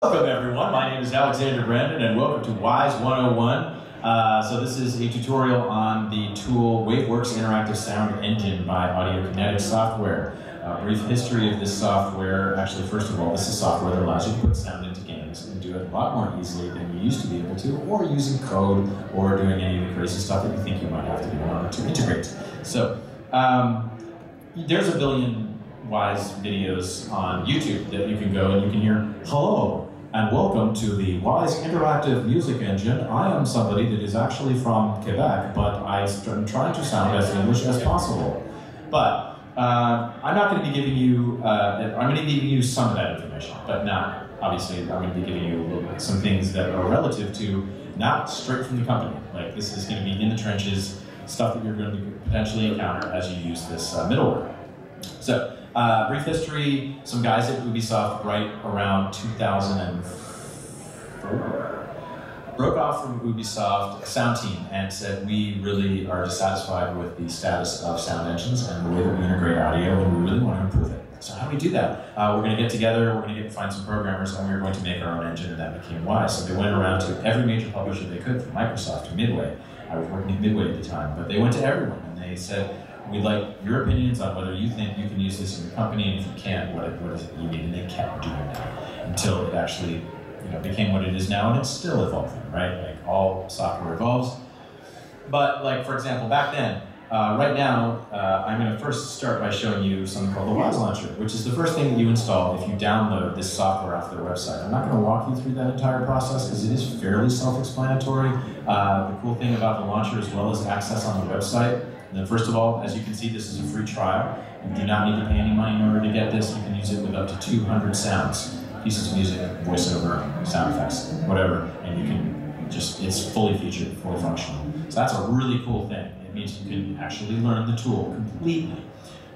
Welcome everyone, my name is Alexander Brandon and welcome to Wise 101. So this is a tutorial on the tool Waveworks Interactive Sound Engine by Audiokinetic software. Brief history of this software. Actually, first of all, this is software that allows you to put sound into games and do it a lot more easily than you used to be able to, or using code, or doing any of the crazy stuff that you think you might have to do in order to integrate. So, there's a billion Wise videos on YouTube that you can go and you can hear, "Hello, and welcome to the Wise Interactive Music Engine. I am somebody that is actually from Quebec, but I'm trying to sound as English as possible." But I'm not going to be giving you, I'm going to be giving you some of that information, but not, obviously, I'm going to be giving you some things that are relative to, not straight from the company. Like, this is going to be in the trenches, stuff that you're going to potentially encounter as you use this middleware. So, brief history, some guys at Ubisoft right around 2004 broke off from Ubisoft sound team and said, we really are dissatisfied with the status of sound engines and the way that we integrate audio, and we really want to improve it. So how do we do that? We're going to get together, we're going to find some programmers, and we're going to make our own engine, and that became Wise. So they went around to every major publisher they could, from Microsoft to Midway. I was working at Midway at the time, but they went to everyone, and they said, we'd like your opinions on whether you think you can use this in your company, and if you can, what is it you need? And they kept doing that until it actually became what it is now, and it's still evolving, right? Like, all software evolves. But, like, for example, back then, right now, I'm going to first start by showing you something called the Wise Launcher, which is the first thing that you install if you download this software off their website. I'm not going to walk you through that entire process because it is fairly self-explanatory. The cool thing about the launcher, as well as access on the website, and then first of all, as you can see, this is a free trial. You do not need to pay any money in order to get this. You can use it with up to 200 sounds. Pieces of music, voiceover, sound effects, whatever, and you can just, it's fully featured, fully functional. So that's a really cool thing. It means you can actually learn the tool completely.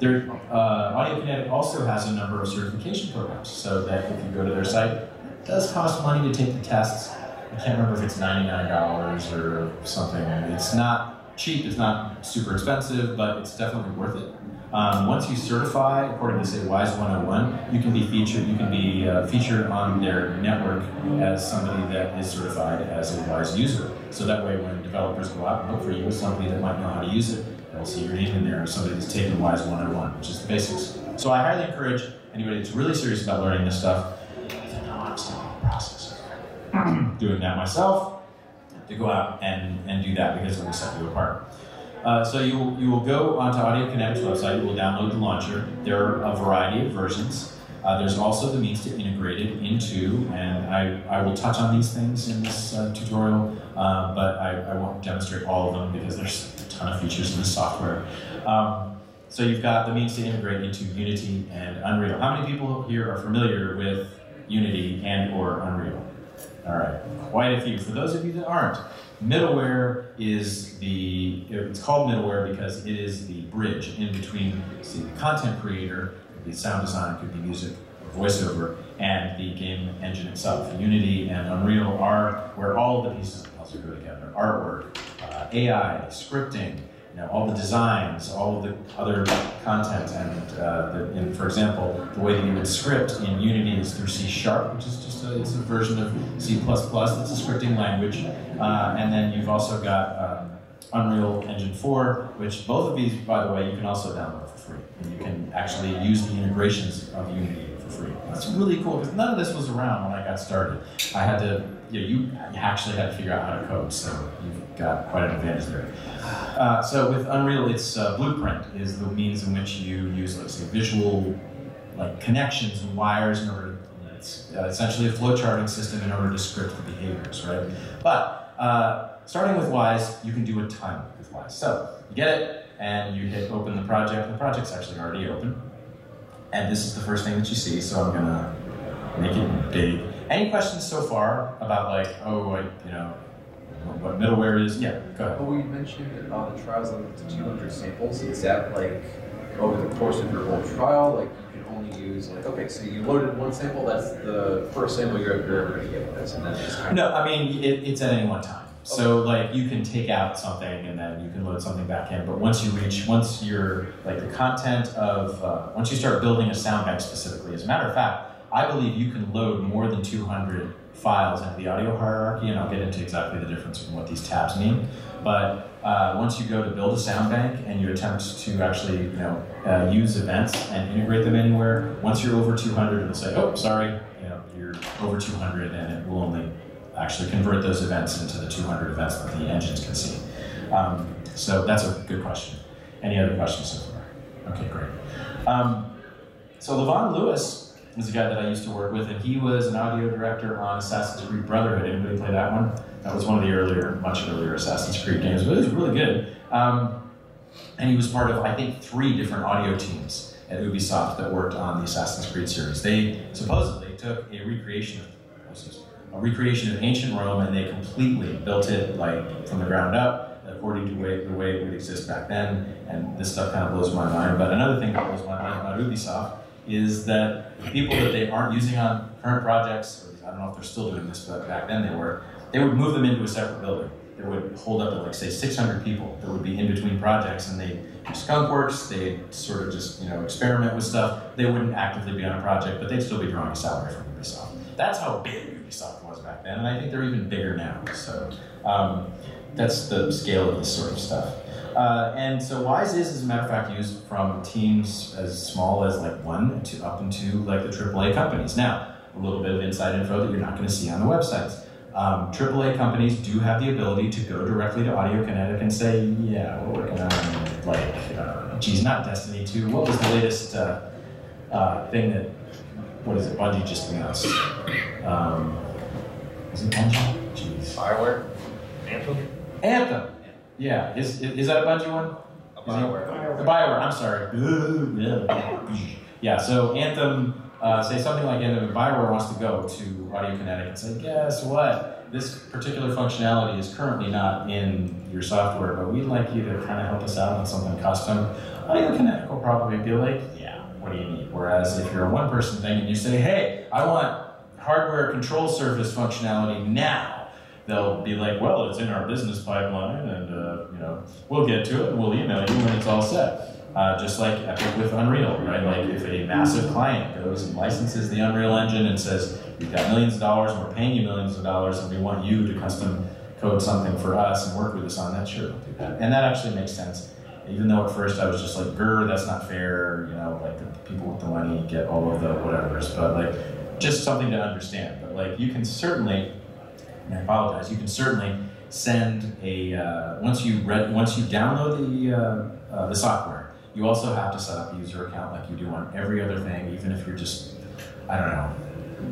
Audiokinetic also has a number of certification programs, so that if you go to their site, it does cost money to take the tests. I can't remember if it's $99 or something. It's not cheap, it's not super expensive, but it's definitely worth it. Once you certify, according to, say, Wise 101, you can be featured. You can be featured on their network as somebody that is certified as a Wise user. So that way, when developers go out and look for you as somebody that might know how to use it, they'll see your name in there as somebody that's taken Wise 101, which is the basics. So I highly encourage anybody that's really serious about learning this stuff, even though I'm still in the process of doing that myself, to go out and do that, because it will set you apart. So you will go onto Audiokinetic's website, you will download the launcher. There are a variety of versions. There's also the means to integrate it into, and I will touch on these things in this tutorial, but I won't demonstrate all of them because there's a ton of features in the software. So you've got the means to integrate into Unity and Unreal. How many people here are familiar with Unity and or Unreal? All right, quite a few. For those of you that aren't, middleware is it's called middleware because it is the bridge in between, see, the content creator, could be sound design, could be music, or voiceover, and the game engine itself. Unity and Unreal are where all of the pieces of the puzzle go together. Artwork, AI, scripting, all the designs, all of the other content, and for example, the way that you would script in Unity is through C#, which is just it's a version of C++. It's a scripting language, and then you've also got Unreal Engine 4, which both of these, by the way, you can also download for free, and you can actually use the integrations of Unity for free. That's really cool because none of this was around when I got started. I had to, you actually had to figure out how to code, so you've got quite an advantage there. So with Unreal, it's Blueprint is the means in which you use, let's say, visual connections and wires in order to, it's essentially a flowcharting system in order to script the behaviors, right? But starting with Wise, you can do a ton with Wise. So you get it, and you hit open the project. The project's actually already open. And this is the first thing that you see, so I'm gonna make it big. Any questions so far about what middleware is? Yeah, go ahead. Well, you mentioned the trials of 200 samples. Is that over the course of your whole trial, you can only use okay, so you loaded one sample, that's the first sample you're ever going to get with this, and then just kind of... No, I mean, it's at any one time. So you can take out something and then you can load something back in, but once you're the content of, once you start building a sound bank specifically, as a matter of fact, I believe you can load more than 200 files into the audio hierarchy, and I'll get into exactly the difference in what these tabs mean. But once you go to build a sound bank and you attempt to actually use events and integrate them anywhere, once you're over 200, it'll say, oh, sorry, you're over 200, and it will only actually convert those events into the 200 events that the engines can see. So that's a good question. Any other questions so far? Okay, great. So Levon Lewis is a guy that I used to work with, and he was an audio director on Assassin's Creed Brotherhood. Anybody play that one? That was one of the much earlier Assassin's Creed games, but it was really good. And he was part of, I think, 3 different audio teams at Ubisoft that worked on the Assassin's Creed series. They supposedly took a recreation of ancient Rome, and they completely built it from the ground up, according to the way it would exist back then. And this stuff kind of blows my mind. But another thing that blows my mind about Ubisoft is that the people that they aren't using on current projects, or I don't know if they're still doing this, but back then they would move them into a separate building. They would hold up to, say, 600 people that would be in between projects, and they'd do skunk works, they'd sort of just, experiment with stuff. They wouldn't actively be on a project, but they'd still be drawing a salary from Ubisoft. That's how big Ubisoft was back then, and I think they're even bigger now. So that's the scale of this sort of stuff. And so Wwise is, as a matter of fact, used from teams as small as 1 to up into the AAA companies. Now, a little bit of inside info that you're not going to see on the websites. AAA companies do have the ability to go directly to Audiokinetic and say, yeah, we're working on, geez, not Destiny 2. What was the latest thing that, what is it, Bungie just announced? Is it Bungie? Jeez. Fireware? Anthem? Anthem! Yeah, is that a Bungie one? Bioware. Bioware, I'm sorry. Yeah, so Anthem, say something like Anthem, Bioware wants to go to Audiokinetic and say, guess what? This particular functionality is currently not in your software, but we'd like you to kind of help us out on something custom. Audiokinetic will probably be like, yeah, what do you need? Whereas if you're a one-person thing and you say, hey, I want hardware control surface functionality now, they'll be like, well, it's in our business pipeline, and we'll get to it, and we'll email you when it's all set. Just like Epic with Unreal, right? Like if a massive client goes and licenses the Unreal Engine and says, we've got millions of dollars, and we're paying you millions of dollars, and we want you to custom code something for us and work with us on that, sure, we'll do that. And that actually makes sense. Even though at first I was just like, grr, that's not fair, the people with the money get all of the whatevers, but just something to understand. But you can certainly, and I apologize, you can certainly send a, once you download the software, you also have to set up a user account like you do on every other thing, even if you're just, I don't know,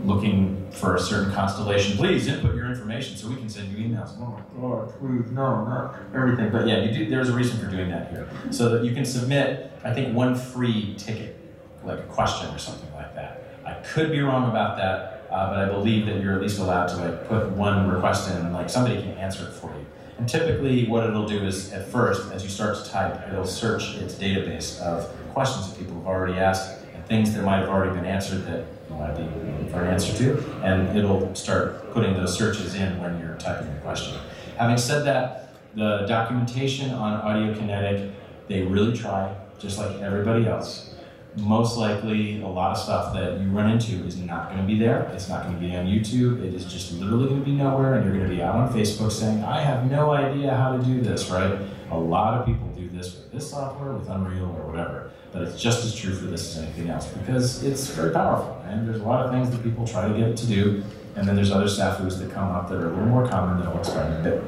looking for a certain constellation. Please input your information so we can send you emails. Oh my God, please, no, not everything. But yeah, there's a reason for doing that here. So that you can submit, I think, 1 free ticket, like a question or something like that. I could be wrong about that, but I believe that you're at least allowed to put 1 request in, and somebody can answer it for you. And typically what it'll do is, at first, as you start to type, it'll search its database of questions that people have already asked and things that might have already been answered that you might be looking for an answer to, and it'll start putting those searches in when you're typing your question. Having said that, the documentation on Audiokinetic, they really try, just like everybody else. Most likely, a lot of stuff that you run into is not going to be there. It's not going to be on YouTube. It is just literally going to be nowhere, and you're going to be out on Facebook saying, I have no idea how to do this, right? A lot of people do this with this software, with Unreal, or whatever. But it's just as true for this as anything else, because it's very powerful, and there's a lot of things that people try to get it to do, and then there's other snafus that come up that are a little more common that I'll explain in a bit.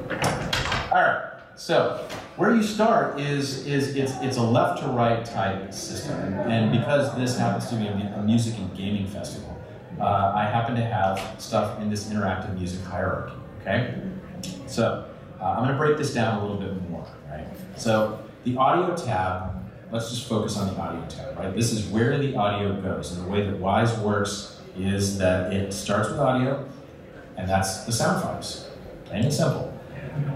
All right. So where you start is it's a left to right type system, and because this happens to be a music and gaming festival, I happen to have stuff in this interactive music hierarchy. Okay, so I'm going to break this down a little bit more. Right, so the audio tab. Let's just focus on the audio tab. Right, this is where the audio goes, and the way that Wwise works is that it starts with audio, and that's the sound files, plain and simple.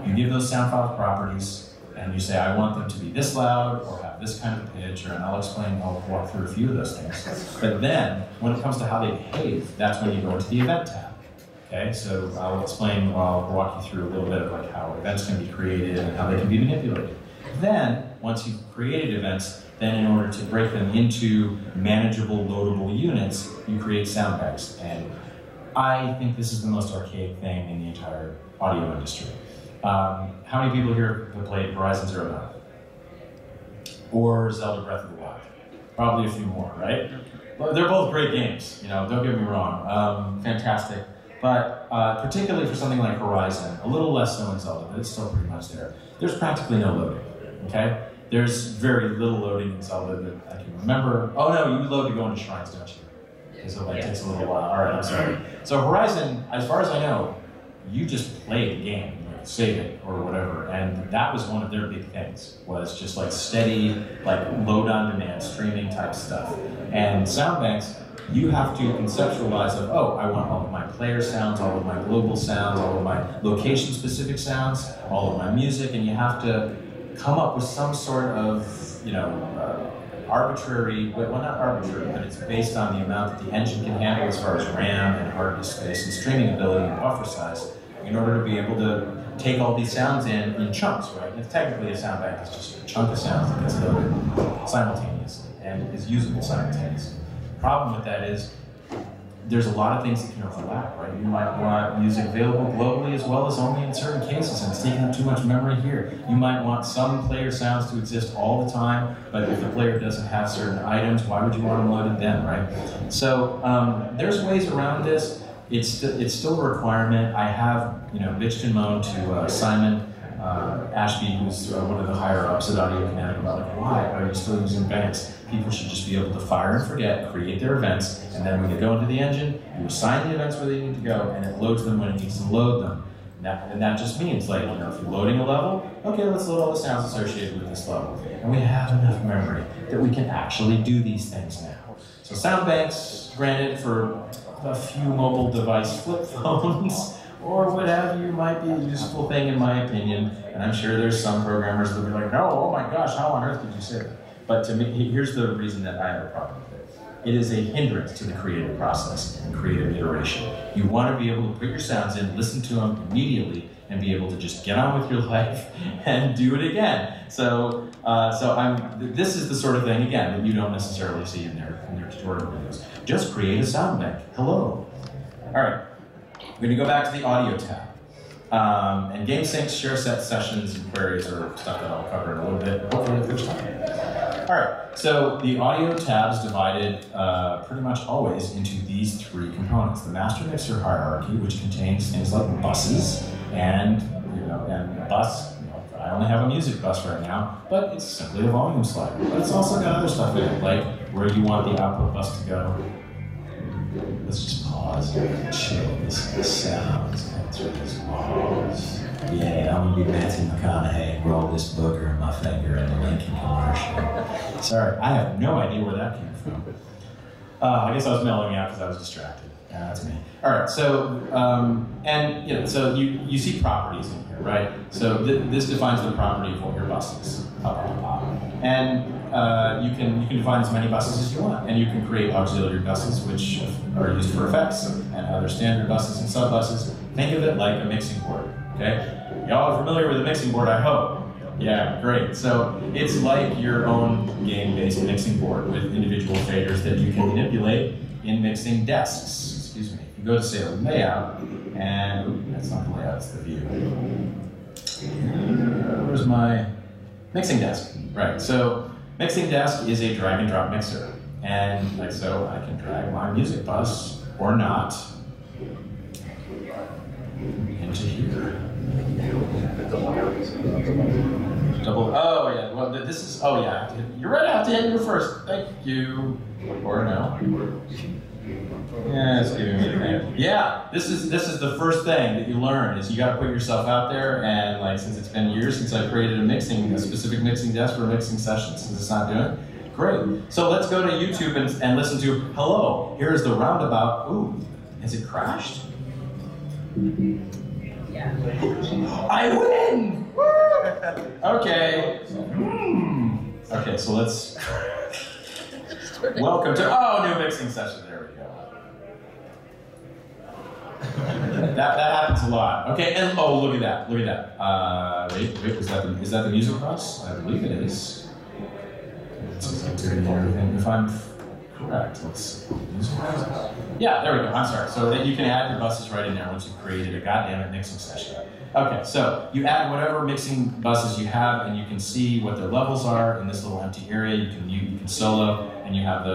You give those sound file properties, and you say, I want them to be this loud, or have this kind of pitch, and I'll walk through a few of those things. But then, when it comes to how they behave, that's when you go into the event tab. Okay, so I'll walk you through a little bit of how events can be created and how they can be manipulated. Then, once you've created events, then in order to break them into manageable, loadable units, you create sound banks. And I think this is the most archaic thing in the entire audio industry. How many people here have played Horizon Zero Dawn? Or Zelda Breath of the Wild? Probably a few more, right? Well, they're both great games, you know, don't get me wrong, fantastic. But particularly for something like Horizon, a little less so in Zelda, but it's still pretty much there. There's practically no loading, okay? There's very little loading in Zelda that I can remember. Oh no, you load to go into shrines, don't you? Because it like takes a little while. All right, I'm sorry. So Horizon, as far as I know, you just play the game, like save it or whatever, and that was one of their big things, was just like steady, like load on demand, streaming type stuff. And sound banks, you have to conceptualize of, oh, I want all of my player sounds, all of my global sounds, all of my location-specific sounds, all of my music, and you have to come up with some sort of, you know, arbitrary, well not arbitrary, but it's based on the amount that the engine can handle as far as RAM and hard disk space and streaming ability and buffer size, in order to be able to take all these sounds in chunks, right? And technically a sound bank is just a chunk of sounds that gets loaded simultaneously and is usable simultaneously. The problem with that is there's a lot of things that can overlap, right? You might want music available globally as well as only in certain cases, and it's taking up too much memory here. You might want some player sounds to exist all the time, but if the player doesn't have certain items, why would you want them loaded then, right? So there's ways around this. It's still a requirement. I have, you know, bitched and moaned to Simon Ashby, who's one of the higher ups at Audiokinetic, about like, why are you still using banks? People should just be able to fire and forget, create their events, and then when they go into the engine, you assign the events where they need to go, and it loads them when it needs to load them. And that just means, like, you know, if you're loading a level, okay, let's load all the sounds associated with this level. And we have enough memory that we can actually do these things now. So sound banks, granted, for a few mobile device flip phones, or what have you, might be a useful thing in my opinion. And I'm sure there's some programmers that will be like, no, oh my gosh, how on earth did you say that? But to me, here's the reason that I have a problem with it. It is a hindrance to the creative process and creative iteration. You want to be able to put your sounds in, listen to them immediately, and be able to just get on with your life and do it again. So, this is the sort of thing, again, that you don't necessarily see in their tutorial videos. Just create a sound bank. Hello. All right. We're going to go back to the audio tab. And game syncs, share set, sessions, and queries are stuff that I'll cover in a little bit, hopefully at which time. All right, so the audio tab is divided pretty much always into these three components. The master mixer hierarchy, which contains things like buses and, you know, and a bus. You know, I only have a music bus right now, but it's simply a volume slider. But it's also got other stuff in it, like where you want the output bus to go. Let's just pause and chill. This sounds through this walls. Yeah, I'm gonna be Matthew McConaughey and roll this booger in my finger in the Lincoln commercial. Sorry, I have no idea where that came from. I guess I was mellowing out because I was distracted. Yeah, that's me. All right, so and you know, so you see properties in here, right? So this defines the property of what your bus is. And you can define as many buses as you want, and you can create auxiliary buses which are used for effects and other standard buses and sub-buses. Think of it like a mixing board, okay? Y'all are familiar with a mixing board, I hope. Yeah, great. So it's like your own game-based mixing board with individual faders that you can manipulate in mixing desks. Excuse me. If you go to, say, a layout, and ooh, that's not the layout, it's the view. Where's my mixing desk? Right, so mixing desk is a drag and drop mixer. And like so, I can drag my music bus, or not, into here. Double, oh yeah, well this is, oh yeah, you're right, I have to hit you first, thank you. Or no. Yeah, it's giving me the name. Yeah, this is the first thing that you learn, is you gotta put yourself out there, and like since it's been years since I created a specific mixing desk for mixing sessions, since it's not doing it. Great. So let's go to YouTube and listen to, hello, here's the roundabout. Ooh, has it crashed? Yeah. I win! Okay. Okay, so let's, welcome to, oh, new mixing session, there we go. that happens a lot. Okay, and oh, look at that, look at that. Wait, is that the music bus? I believe it is. If I'm correct, let's see. Yeah, there we go. I'm sorry. So that you can add your buses right in there once you've created a goddamn mixing session. Okay, so you add whatever mixing buses you have, and you can see what their levels are in this little empty area. You can solo, and you have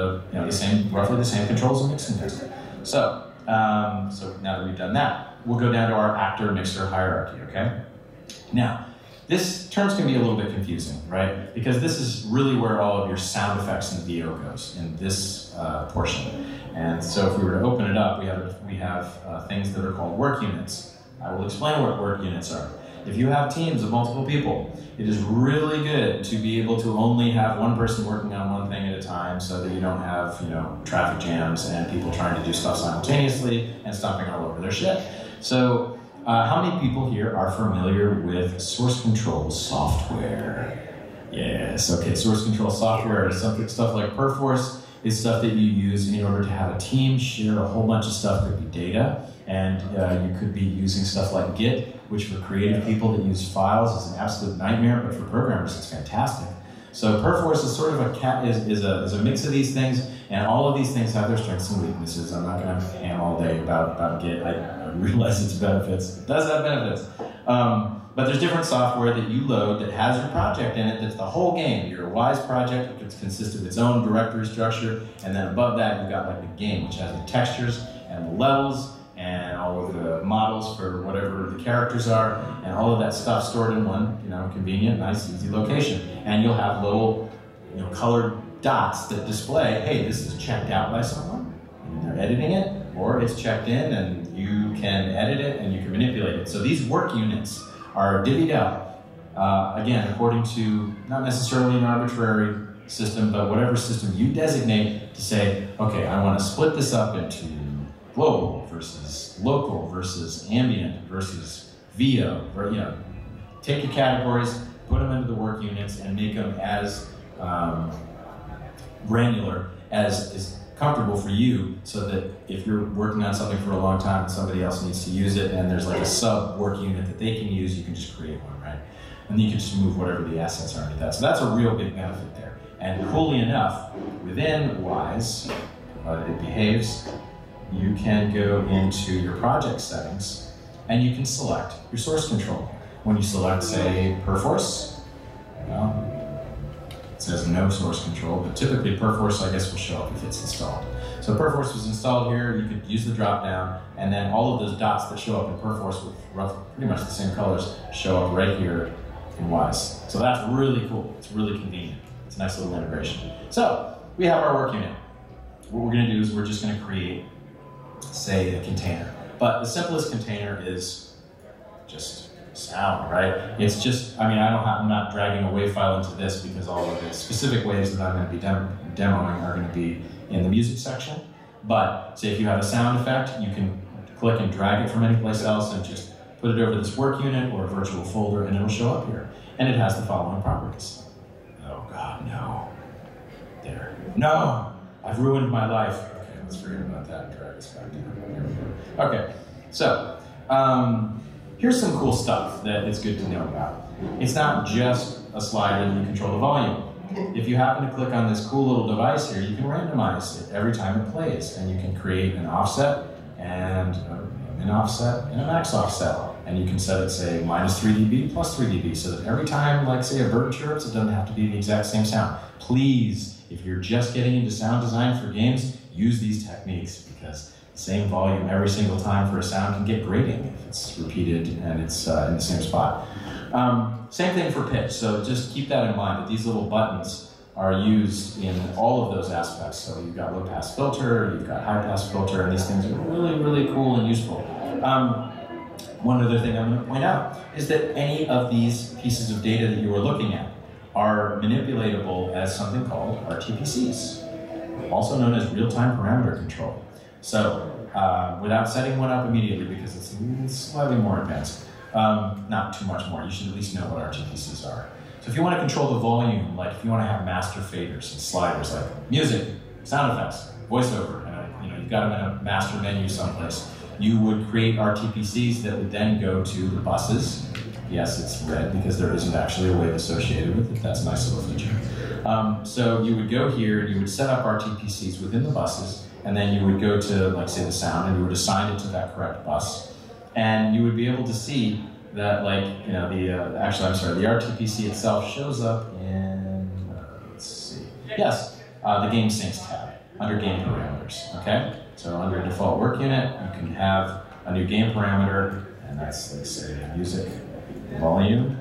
roughly the same controls and mixing does. So now that we've done that, we'll go down to our actor-mixer hierarchy. Okay. Now, this terms can be a little bit confusing, right? Because this is really where all of your sound effects in the VO goes in this portion. And so if we were to open it up, we have things that are called work units. I will explain what work units are. If you have teams of multiple people, it is really good to be able to only have one person working on one thing at a time so that you don't have, traffic jams and people trying to do stuff simultaneously and stomping all over their shit. So how many people here are familiar with source control software? Yes, okay, source control software is stuff like Perforce is stuff that you use in order to have a team share a whole bunch of stuff. Could be data, and you could be using stuff like Git, which for creative people that use files is an absolute nightmare, but for programmers it's fantastic. So Perforce is sort of a mix of these things, and all of these things have their strengths and weaknesses. I'm not going to ham all day about Git. I realize its benefits. It does have benefits. But there's different software that you load that has your project in it that's the whole game. Your Wwise project, which consists of its own directory structure, and then above that you've got like the game, which has the textures and the levels and all of the models for whatever the characters are, and all of that stuff stored in one, convenient, nice, easy location. And you'll have little, colored dots that display, hey, this is checked out by someone, and they're editing it, or it's checked in and you can edit it and you can manipulate it. So these work units are divvied up, again, according to not necessarily an arbitrary system, but whatever system you designate to say, okay, I want to split this up into global versus local versus ambient versus VO, or take your categories, put them into the work units, and make them as granular as is comfortable for you, so that if you're working on something for a long time and somebody else needs to use it, and there's like a sub work unit that they can use, you can just create one, right? And you can just move whatever the assets are into that. So that's a real big benefit there. And coolly enough, within Wwise, it behaves, you can go into your project settings and you can select your source control. When you select, say, Perforce, it says no source control, but typically Perforce, I guess, will show up if it's installed. So Perforce was installed here, you could use the drop down, and then all of those dots that show up in Perforce with pretty much the same colors show up right here in Wwise. So that's really cool, it's really convenient. It's a nice little integration. So we have our work unit. What we're gonna do is we're just gonna create, say, a container. But the simplest container is just sound, right? It's just, I'm not dragging a WAV file into this because all of the specific waves that I'm going to be demoing are going to be in the music section. But say if you have a sound effect, you can click and drag it from any place else and just put it over this work unit or a virtual folder, and it'll show up here. And it has the following properties. Oh God, no. There. No! I've ruined my life. Okay, let's forget about that and drag this back down. Okay, so here's some cool stuff that it's good to know about. It's not just a slider that you control the volume. If you happen to click on this cool little device here, you can randomize it every time it plays, and you can create an offset and a min offset and a max offset. And you can set it, say, minus 3 dB, plus 3 dB, so that every time, like, say, a bird chirps, it doesn't have to be the exact same sound. Please, if you're just getting into sound design for games, use these techniques, because the same volume every single time for a sound can get grating if it's repeated and it's in the same spot. Same thing for pitch, so just keep that in mind, that these little buttons are used in all of those aspects. So you've got low pass filter, you've got high pass filter, and these things are really, really cool and useful. One other thing I'm going to point out is that any of these pieces of data that you are looking at are manipulatable as something called RTPCs, also known as real-time parameter control. So without setting one up immediately, because it's slightly more advanced, not too much more, you should at least know what RTPCs are. So if you want to control the volume, like if you want to have master faders and sliders, like music, sound effects, voiceover, and you've got them in a master menu someplace, you would create RTPCs that would then go to the buses. Yes, it's red because there isn't actually a wave associated with it. That's a nice little feature. So you would go here and you would set up RTPCs within the buses, and then you would go to, like, say, the sound, and you would assign it to that correct bus. And you would be able to see that, like, you know, the RTPC itself shows up in, let's see, yes, the game syncs tab under game parameters, okay? So under default work unit, you can have a new game parameter, and that's, let's say, music volume.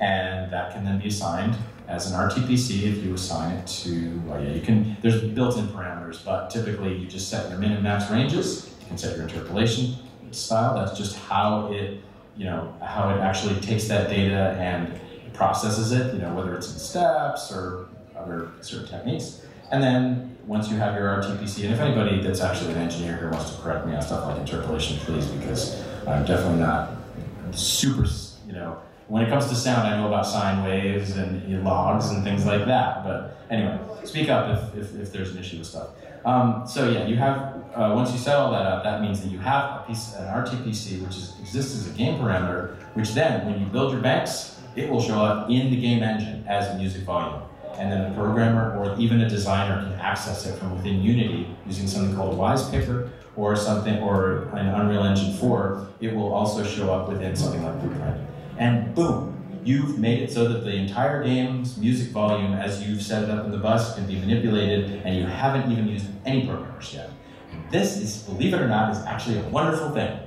And that can then be assigned as an RTPC if you assign it to, well, yeah, you can, there's built-in parameters, but typically you just set your min and max ranges. You can set your interpolation style. That's just how it, you know, how it actually takes that data and processes it, you know, whether it's in steps or other certain techniques. And then once you have your RTPC, and if anybody that's actually an engineer here wants to correct me on stuff like interpolation, please, because I'm definitely not super, you know, when it comes to sound, I know about sine waves and logs and things like that. But anyway, speak up if there's an issue with stuff. So yeah, you have, once you set all that up, that means that you have an RTPC, which exists as a game parameter, which then, when you build your banks, it will show up in the game engine as a music volume. And then a programmer or even a designer can access it from within Unity using something called a Wwise picker or something, or an Unreal Engine 4. It will also show up within something like Blueprint. And boom, you've made it so that the entire game's music volume, as you've set it up in the bus, can be manipulated, and you haven't even used any programmers yet. This is, believe it or not, is actually a wonderful thing.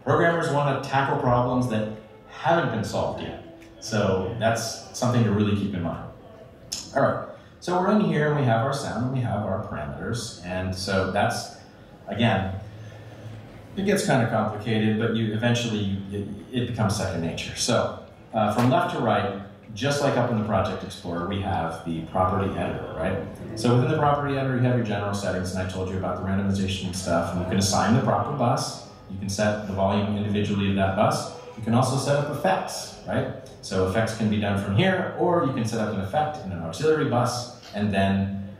Programmers want to tackle problems that haven't been solved yet. So that's something to really keep in mind. All right, so we're in here and we have our sound and we have our parameters. And so that's, again, it gets kind of complicated, but it becomes second nature. So from left to right, just like up in the Project Explorer, we have the property editor, right? So within the property editor, you have your general settings, and I told you about the randomization and stuff, and you can assign the proper bus. You can set the volume individually to that bus. You can also set up effects, right? So effects can be done from here, or you can set up an effect in an auxiliary bus, and then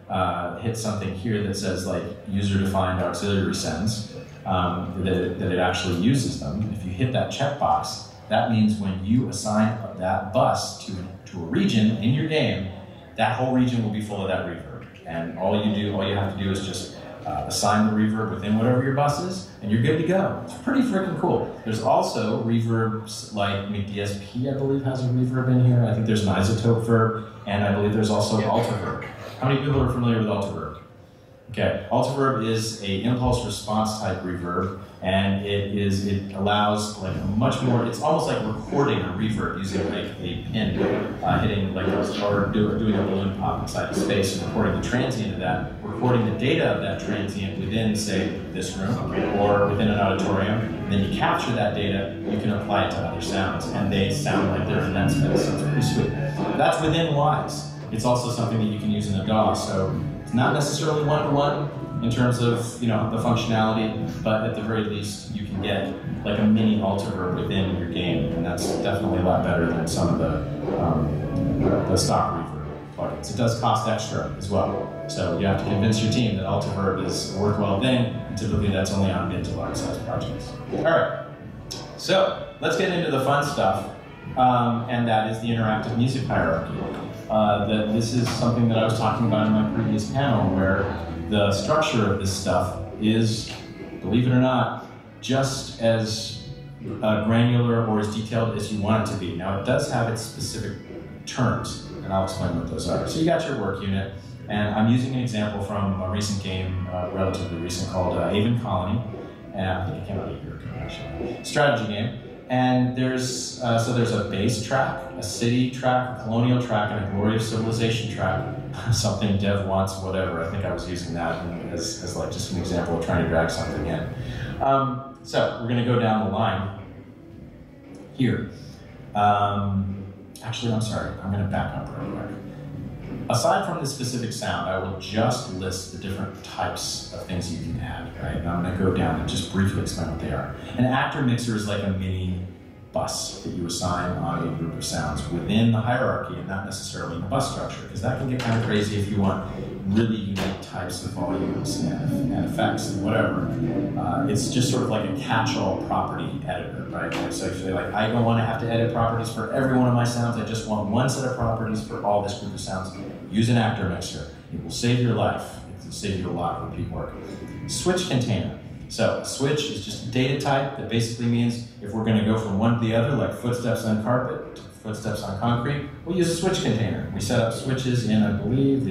hit something here that says, like, user-defined auxiliary sends, that it actually uses them. If you hit that checkbox, that means when you assign that bus to a region in your game, that whole region will be full of that reverb. And all you have to do is just assign the reverb within whatever your bus is, and you're good to go. It's pretty freaking cool. There's also reverbs like MAGDSP, I believe, has a reverb in here. I think there's an isotope verb, and I believe there's also an Altiverb. How many people are familiar with Altiverb? Okay, Altiverb is an impulse response type reverb, and it allows like a much more, it's almost like recording a reverb using like a pin hitting like or doing a balloon pop inside of space and recording the transient of that, recording the data of that transient within, say, this room or within an auditorium, and then you capture that data, you can apply it to other sounds, and they sound like they're in that space, so it's pretty sweet. That's within Wwise. It's also something that you can use in a DAW, so it's not necessarily one-to-one in terms of, you know, the functionality, but at the very least you can get like a mini Altiverb within your game, and that's definitely a lot better than some of the stock reverb plugins. It does cost extra as well, so you have to convince your team that Altiverb is a worthwhile thing, and typically that's only on mid to large size projects. All right, so let's get into the fun stuff, and that is the interactive music hierarchy. This is something that I was talking about in my previous panel, where the structure of this stuff is, believe it or not, just as granular or as detailed as you want it to be. Now, it does have its specific terms, and I'll explain what those are. So you got your work unit, and I'm using an example from a recent game, relatively recent, called Avon Colony, and I think it came out a year ago, actually. Strategy game. And there's a base track, a city track, a colonial track, and a glory of civilization track. Something dev wants, whatever. I think I was using that as like just an example of trying to drag something in. So we're going to go down the line here. Actually, I'm sorry. I'm going to back up real quick. Aside from the specific sound, I will just list the different types of things you can add, right? And I'm going to go down and just briefly explain what they are. An actor mixer is like a mini bus that you assign on a group of sounds within the hierarchy and not necessarily in the bus structure, because that can get kind of crazy if you want really unique types of volumes and effects and whatever. It's just sort of like a catch-all property editor, right? So if you're like, I don't want to have to edit properties for every one of my sounds, I just want one set of properties for all this group of sounds. Use an actor mixer. It will save your life. It will save you a lot of repeat work. Switch container. So a switch is just a data type that basically means if we're going to go from one to the other, like footsteps on carpet to footsteps on concrete, we'll use a switch container. We set up switches in, I believe,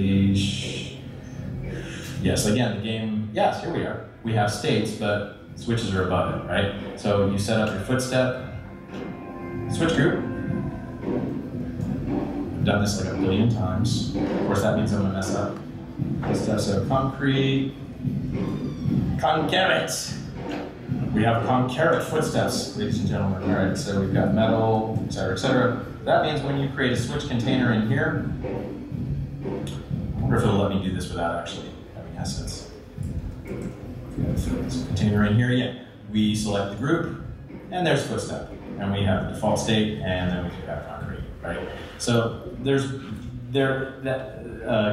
yes, again, the game, yes, here we are. We have states, but switches are above it, right? So you set up your footstep, switch group. I've done this like a billion times. Of course, that means I'm gonna mess up. Footsteps of concrete, concavite. We have concavite footsteps, ladies and gentlemen. All right, so we've got metal, et cetera, et cetera. That means when you create a switch container in here, I wonder if it'll let me do this without actually having assets. Container in here, yeah. We select the group, and there's footstep. And we have the default state, and then we have concrete, right? So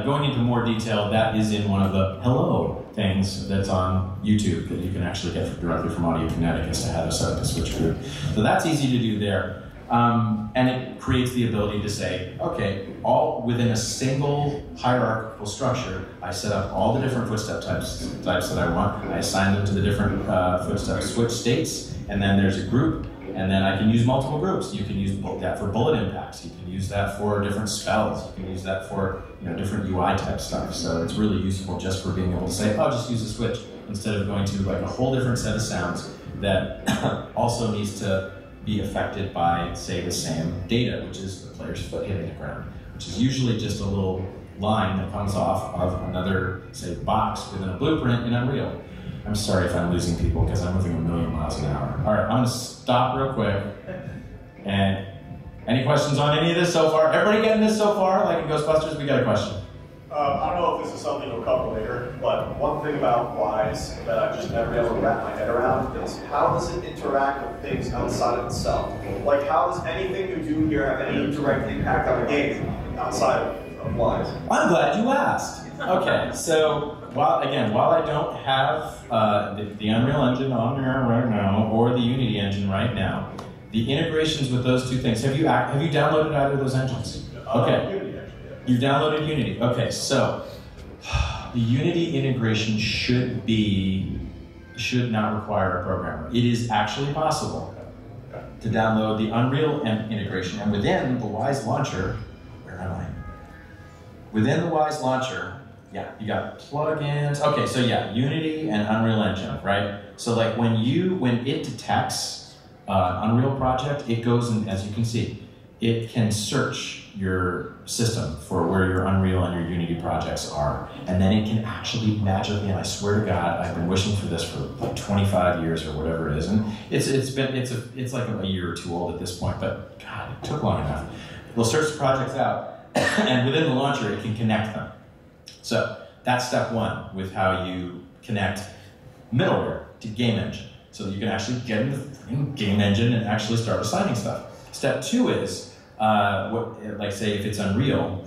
going into more detail, that is in one of the hello things that's on YouTube that you can actually get directly from Audiokinetic as to how to set up a switch group. So that's easy to do there. And it creates the ability to say, okay, all within a single hierarchical structure, I set up all the different footstep types that I want. I assign them to the different footstep switch states, and then there's a group, and then I can use multiple groups. You can use that for bullet impacts. You can use that for different spells. You can use that for different UI type stuff. So it's really useful just for being able to say, oh, just use a switch, instead of going to like a whole different set of sounds that also needs to be affected by, say, the same data, which is the player's foot hitting the ground, which is usually just a little line that comes off of another, say, box within a blueprint in Unreal. I'm sorry if I'm losing people because I'm moving 1,000,000 miles an hour. All right, I'm gonna stop real quick. And any questions on any of this so far? Everybody getting this so far? Like in Ghostbusters, we got a question. I don't know if this is something we'll cover later, but one thing about Wwise that I've just never been able to wrap my head around is how does it interact with things outside of itself? Like, how does anything you do here have any direct impact on the game outside of Wwise? I'm glad you asked. Okay, so while I don't have the Unreal Engine on here right now or the Unity engine right now, the integrations with those two things. Have you downloaded either of those engines? Okay. Unity, actually, yeah. You've downloaded Unity. Okay, so the Unity integration should not require a programmer. It is actually possible to download the Unreal integration, and within the Wwise launcher, where am I? Within the Wwise launcher, yeah, you got plugins. Okay, so yeah, Unity and Unreal Engine, right? So like when it detects Unreal project, it goes and, as you can see, it can search your system for where your Unreal and your Unity projects are. And then it can actually magically, and I swear to God, I've been wishing for this for like 25 years or whatever it is. And it's like a year or two old at this point, but God, it took long enough. We'll search the projects out, and within the launcher, it can connect them. So that's step one with how you connect middleware to game engine. So that you can actually get in the game engine and actually start assigning stuff. Step two is, like say if it's Unreal,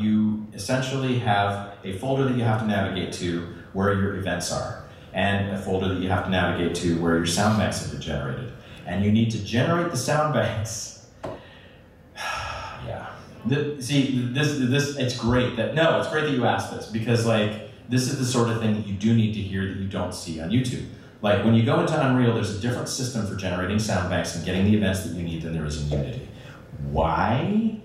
you essentially have a folder that you have to navigate to where your events are, and a folder that you have to navigate to where your sound banks have been generated. And you need to generate the sound banks. Yeah. It's great that you asked this, because like, this is the sort of thing that you do need to hear that you don't see on YouTube. Like when you go into Unreal, there's a different system for generating sound banks and getting the events that you need than there is in Unity. Why?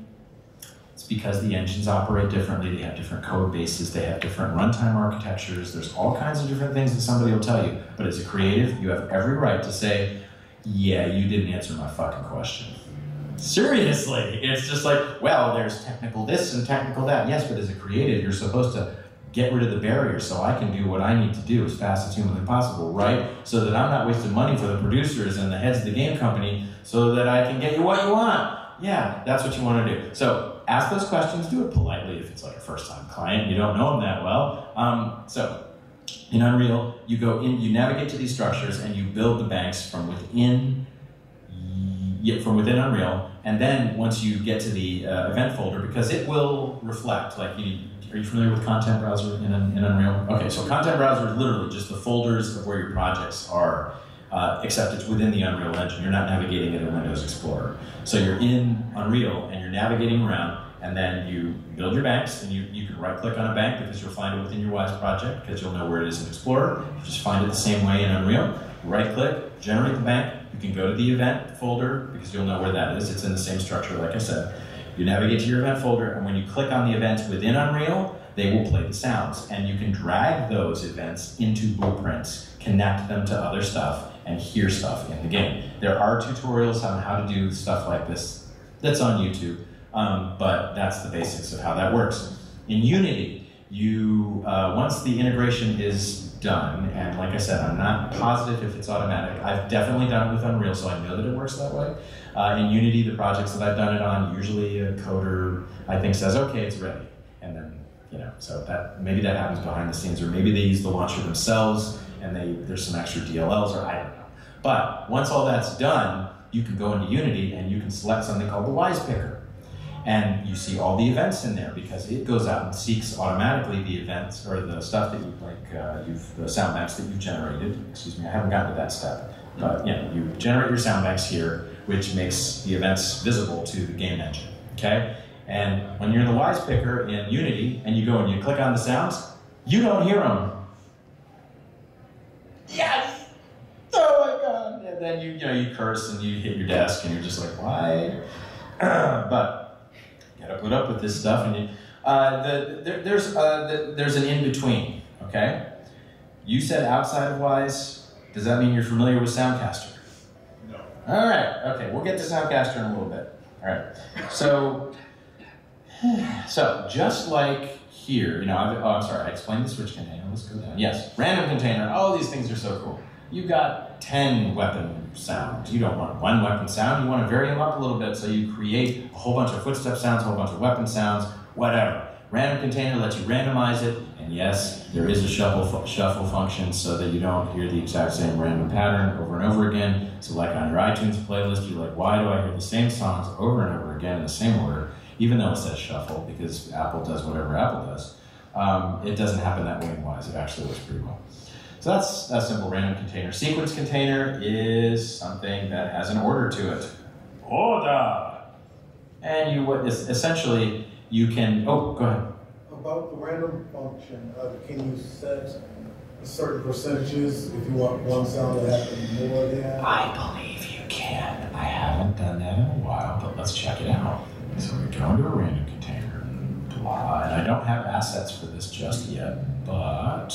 It's because the engines operate differently, they have different code bases, they have different runtime architectures, there's all kinds of different things that somebody will tell you. But as a creative, you have every right to say, yeah, you didn't answer my fucking question. Seriously, it's just like, well, there's technical this and technical that. Yes, but as a creative, you're supposed to get rid of the barrier so I can do what I need to do as fast as humanly possible, right? So that I'm not wasting money for the producers and the heads of the game company so that I can get you what you want. Yeah, that's what you want to do. So ask those questions, do it politely if it's like a first-time client, you don't know them that well. So in Unreal, you go in, you navigate to these structures and you build the banks from within from within Unreal, and then once you get to the event folder, because it will reflect, like, are you familiar with Content Browser in Unreal? Okay, so Content Browser is literally just the folders of where your projects are, except it's within the Unreal Engine. You're not navigating it in Windows Explorer. So you're in Unreal, and you're navigating around, and then you build your banks, and you can right-click on a bank because you'll find it within your Wwise project, because you'll know where it is in Explorer. You just find it the same way in Unreal. Right-click, generate the bank. You can go to the event folder, because you'll know where that is. It's in the same structure, like I said. You navigate to your event folder, and when you click on the events within Unreal, they will play the sounds. And you can drag those events into blueprints, connect them to other stuff, and hear stuff in the game. There are tutorials on how to do stuff like this that's on YouTube, but that's the basics of how that works. In Unity, once the integration is done, and like I said, I'm not positive if it's automatic. I've definitely done it with Unreal, so I know that it works that way. In Unity, the projects that I've done it on, usually a coder, I think, says, okay, it's ready. And then, so maybe that happens behind the scenes, or maybe they use the launcher themselves, and there's some extra DLLs, or I don't know. But once all that's done, you can go into Unity, and you can select something called the Wwise Picker. And you see all the events in there, because it goes out and seeks automatically the events, or the stuff that the sound banks that you've generated. Excuse me, I haven't gotten to that step. But you generate your sound banks here, which makes the events visible to the game engine, okay? And when you're in the Wwise Picker in Unity, and you go and you click on the sounds, you don't hear them. Yes! Oh my God! And then you curse and you hit your desk, and you're just like, why? But you gotta put up with this stuff, and there's an in-between, okay? You said outside of Wwise. Does that mean you're familiar with Soundcaster? No. All right, okay, we'll get to Soundcaster in a little bit. All right, so just like here, I'm sorry, I explained the switch container. Let's go down. Yes, random container. All these things are so cool. You've got 10 weapon sounds. You don't want one weapon sound. You want to vary them up a little bit, so you create a whole bunch of footstep sounds, a whole bunch of weapon sounds, whatever. Random container lets you randomize it, and yes, there is a shuffle function so that you don't hear the exact same random pattern over and over again. So like on your iTunes playlist, you're like, why do I hear the same songs over and over again in the same order, even though it says shuffle, because Apple does whatever Apple does. It doesn't happen that way in Wwise. It actually works pretty well. So that's a simple random container. Sequence container is something that has an order to it. Order! And essentially, you can, go ahead. About the random function, can you set certain percentages if you want one sound to happen more than? I believe you can. I haven't done that in a while, but let's check it out. So we go into a random container, and I don't have assets for this just yet, but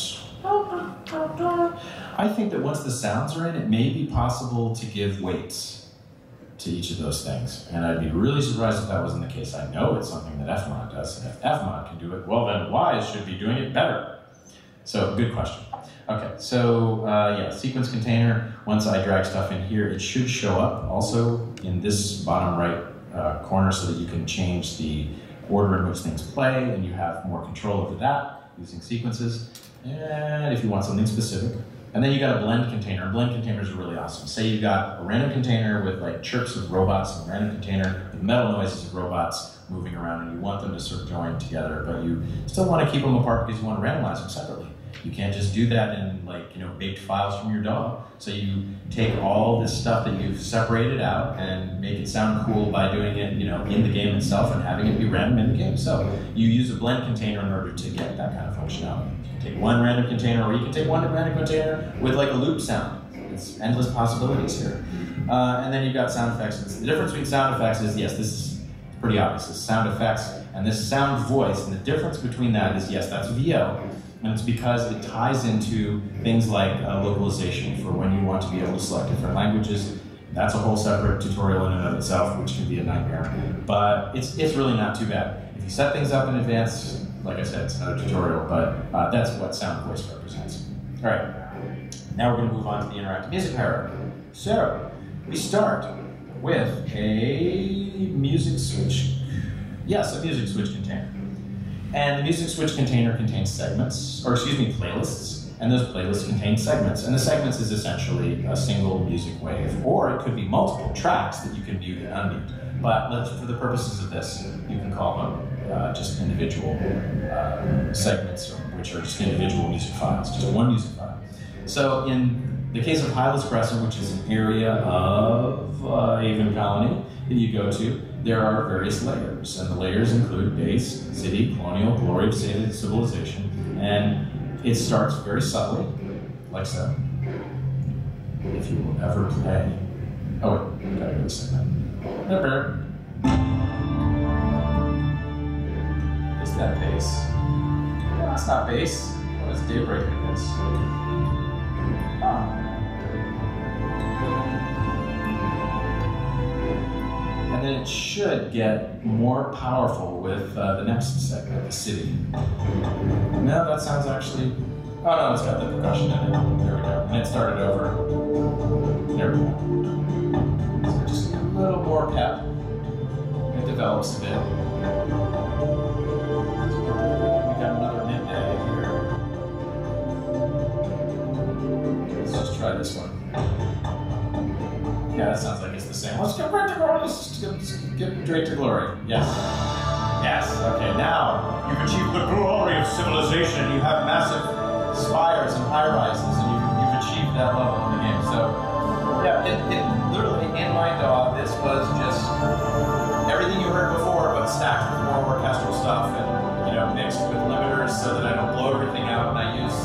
I think that once the sounds are in, it may be possible to give weights to each of those things. And I'd be really surprised if that wasn't the case. I know it's something that Fmod does, and if Fmod can do it, well then Wwise should be doing it better. So, good question. Okay, so sequence container, once I drag stuff in here, it should show up also in this bottom right corner so that you can change the order in which things play, and you have more control over that using sequences. And if you want something specific. And then you got a blend container. Blend containers are really awesome. Say you got a random container with like chirps of robots, and a random container with metal noises of robots moving around, and you want them to sort of join together, but you still want to keep them apart because you want to randomize them separately. You can't just do that in baked files from your DAW. So you take all this stuff that you've separated out and make it sound cool by doing it, in the game itself and having it be random in the game. So you use a blend container in order to get that kind of functionality. Take one random container, or you can take one random container with like a loop sound. It's endless possibilities here. And then you've got sound effects. The difference between sound effects is, yes, this is pretty obvious. This is sound effects and this sound voice. And the difference between that is, yes, that's VO. And it's because it ties into things like localization for when you want to be able to select different languages. That's a whole separate tutorial in and of itself, which can be a nightmare. But it's really not too bad. If you set things up in advance, like I said, it's another tutorial, but that's what sound voice represents. All right, now we're going to move on to the interactive music hierarchy. So we start with a music switch. Yes, a music switch container. And the music switch container contains segments, or excuse me, playlists. and those playlists contain segments. And the segments is essentially a single music wave, or it could be multiple tracks that you can mute and unmute. But for the purposes of this, you can call them just individual segments, which are just individual music files, just one music file. So in the case of Hylas Crescent, which is an area of Haven Colony that you go to, there are various layers, and the layers include base, city, colonial, glory of civilization, and it starts very subtly, like so. If you will ever play. Oh wait, gotta go to the segment. Is that bass? No, that's not bass. What is daybreak in this? And then it should get more powerful with the next segment, the city. No, that sounds actually... Oh no, it's got the percussion in it. There we go. And it started over. There we go. So just a little more pep. It develops a bit. We got another midday here. Let's just try this one. Yeah, that sounds like it's the same. Let's get right to glory. Let's get straight to glory. Yes. Yes. Okay, now you've achieved the glory of civilization. You have massive spires and high-rises, and you've achieved that level in the game. So, yeah, it literally, in my DAW, this was just everything you heard before, but stacked with more orchestral stuff and, mixed with limiters so that I don't blow everything out. And I use,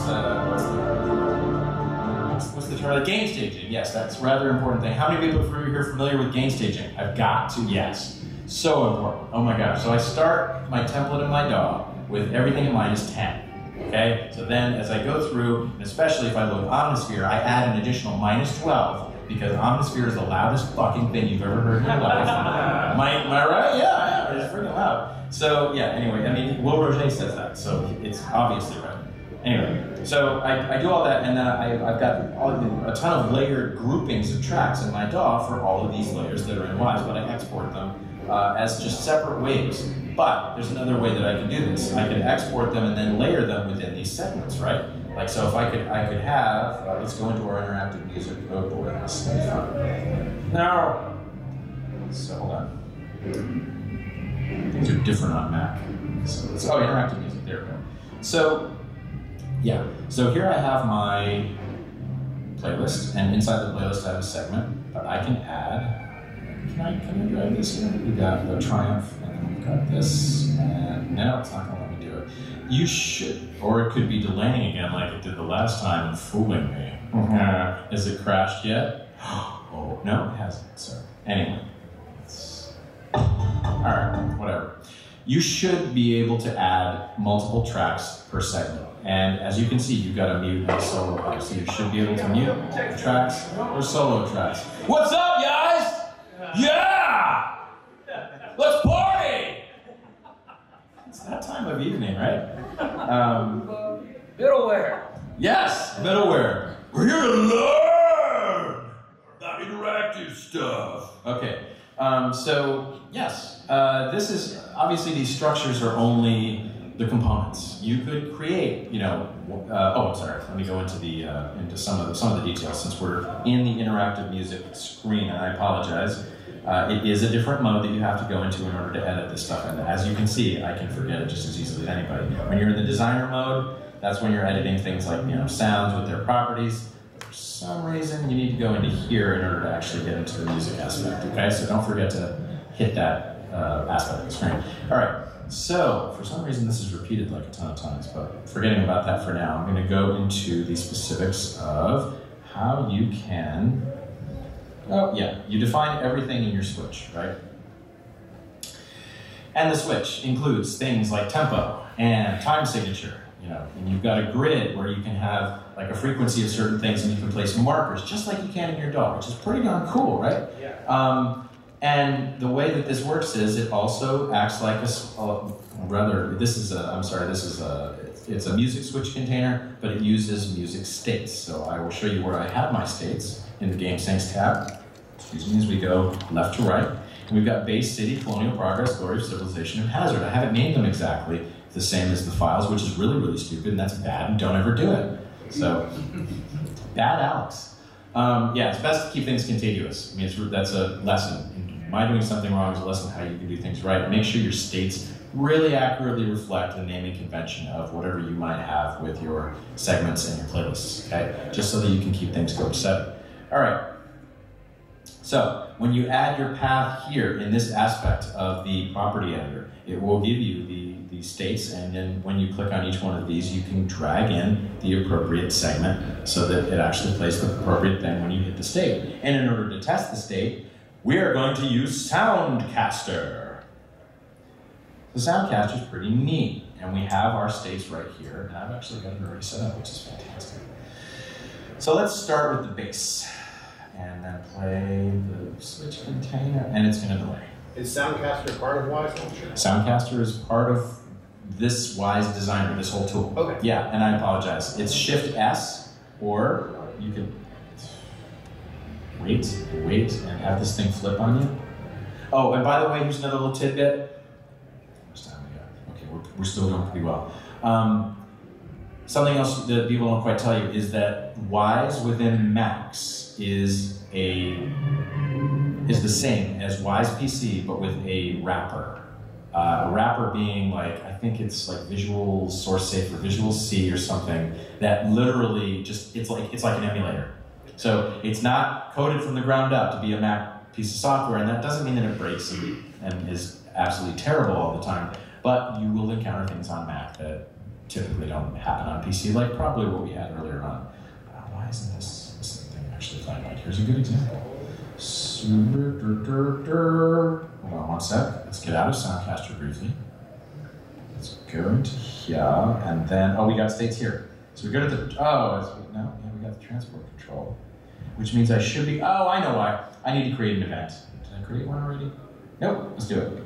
what's the term? Gain staging. Yes, that's a rather important thing. How many people here are familiar with gain staging? I've got to, yes. So important. Oh my gosh. So I start my template in my DAW with everything at -10. Okay? So then as I go through, and especially if I load Omnisphere, I add an additional -12 because Omnisphere is the loudest fucking thing you've ever heard in your life. Am I right? Yeah, it's freaking loud. So yeah, anyway, I mean, Will Roger says that, so it's obviously right. Anyway, so I do all that, and then I've got a ton of layered groupings of tracks in my DAW for all of these layers that are in Wwise, but I export them as just separate waves. But there's another way that I can do this. I could export them and then layer them within these segments, right? Like, so if I could have, let's go into our interactive music. Oh boy, this is fun. Now, so hold on. Things are different on Mac. So let's, interactive music, there we go. So, yeah, so here I have my playlist, and inside the playlist I have a segment, but I can add, can I drag this here? We've got the Triumph, and then we've got this, and no, it's not gonna let me do it. You should, or it could be delaying again like it did the last time and fooling me. Has it crashed yet? Oh, no, it hasn't, so anyway. All right, whatever. You should be able to add multiple tracks per segment. And as you can see, you've got a mute and a solo part. So you should be able to mute tracks or solo tracks. What's up, guys? Yeah! Let's party! It's that time of evening, right? Middleware. Yes, middleware. We're here to learn about interactive stuff. Okay, so yes, this is, obviously these structures are only the components. You could create, I'm sorry. Let me go into the into some of the details since we're in the interactive music screen, and I apologize. It is a different mode that you have to go into in order to edit this stuff. And as you can see, I can forget it just as easily as anybody. When you're in the designer mode, that's when you're editing things like sounds with their properties. For some reason, you need to go into here in order to actually get into the music aspect. Okay, so don't forget to hit that aspect of the screen. All right. So, for some reason this is repeated like a ton of times, but forgetting about that for now, I'm going to go into the specifics of how you can, you define everything in your switch, right? And the switch includes things like tempo and time signature, and you've got a grid where you can have like a frequency of certain things and you can place markers just like you can in your DAW, which is pretty darn cool, right? Yeah. And the way that this works is it also acts like it's a music switch container, but it uses music states. So I will show you where I have my states in the Game Syncs tab. Excuse me, as we go left to right. And we've got base, city, colonial progress, glory of civilization, and hazard. I haven't named them exactly the same as the files, which is really, really stupid, and that's bad, and don't ever do it. So, bad Alex. Yeah, it's best to keep things contiguous. I mean, that's a lesson. Am I doing something wrong is a lesson how you can do things right. Make sure your states really accurately reflect the naming convention of whatever you might have with your segments and your playlists, okay? Just so that you can keep things copacetic. All right. So, when you add your path here in this aspect of the property editor, it will give you the states, and then when you click on each one of these, you can drag in the appropriate segment so that it actually plays the appropriate thing when you hit the state. And in order to test the state, we are going to use Soundcaster. The Soundcaster is pretty neat, and we have our states right here, and I've actually got it already set up, which is fantastic. So let's start with the bass, and then play the switch container, and it's going to delay. Is Soundcaster part of Wwise Launcher? Soundcaster is part of this Wwise Designer, this whole tool. Okay. Yeah, and I apologize. It's Shift S, or you can wait, and have this thing flip on you. Oh, and by the way, here's another little tidbit. How much time we got? Okay, we're still doing pretty well. Something else that people don't quite tell you is that Wwise within Macs is the same as Wwise PC, but with a wrapper. A wrapper being like, I think it's like Visual Source Safe or Visual C or something that literally just, it's like an emulator. So it's not coded from the ground up to be a Mac piece of software, and that doesn't mean that it breaks and is absolutely terrible all the time, but you will encounter things on Mac that typically don't happen on PC, like probably what we had earlier on. Why isn't this thing actually playing? Like, here's a good example. Hold on one sec. Let's get out of Soundcaster briefly. Let's go into here, and then, oh, we got states here. So we go to the, we got the transport control, which means I should be, I know why. I need to create an event. Did I create one already? Nope, let's do it.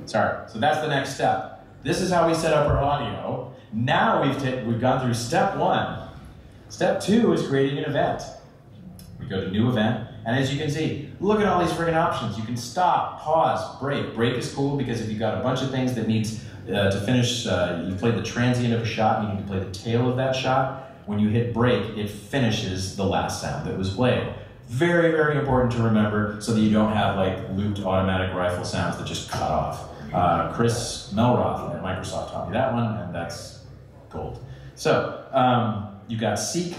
Sorry, so that's the next step. This is how we set up our audio. Now we've gone through step 1. Step 2 is creating an event. We go to new event, and as you can see, look at all these friggin' options. You can stop, pause, break. Break is cool because if you've got a bunch of things that needs to finish, you play the transient of a shot, and you need to play the tail of that shot. When you hit break, it finishes the last sound that was played. Very, very important to remember so that you don't have like looped automatic rifle sounds that just cut off. Chris Melroth at Microsoft taught me that one, and that's gold. So, you've got seek,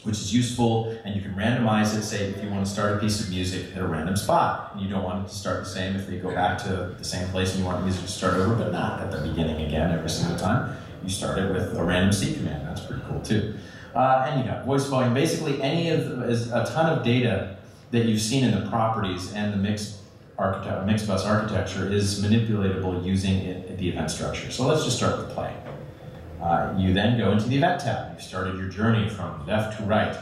which is useful, and you can randomize it. Say if you want to start a piece of music at a random spot, and you don't want it to start the same if they go back to the same place and you want the music to start over, but not at the beginning again every single time. You start it with a random seek command. That's pretty cool too. And you got voice volume. Basically, a ton of data that you've seen in the properties and the mix bus architecture is manipulatable using the event structure. So let's just start with play. You then go into the event tab. You've started your journey from left to right.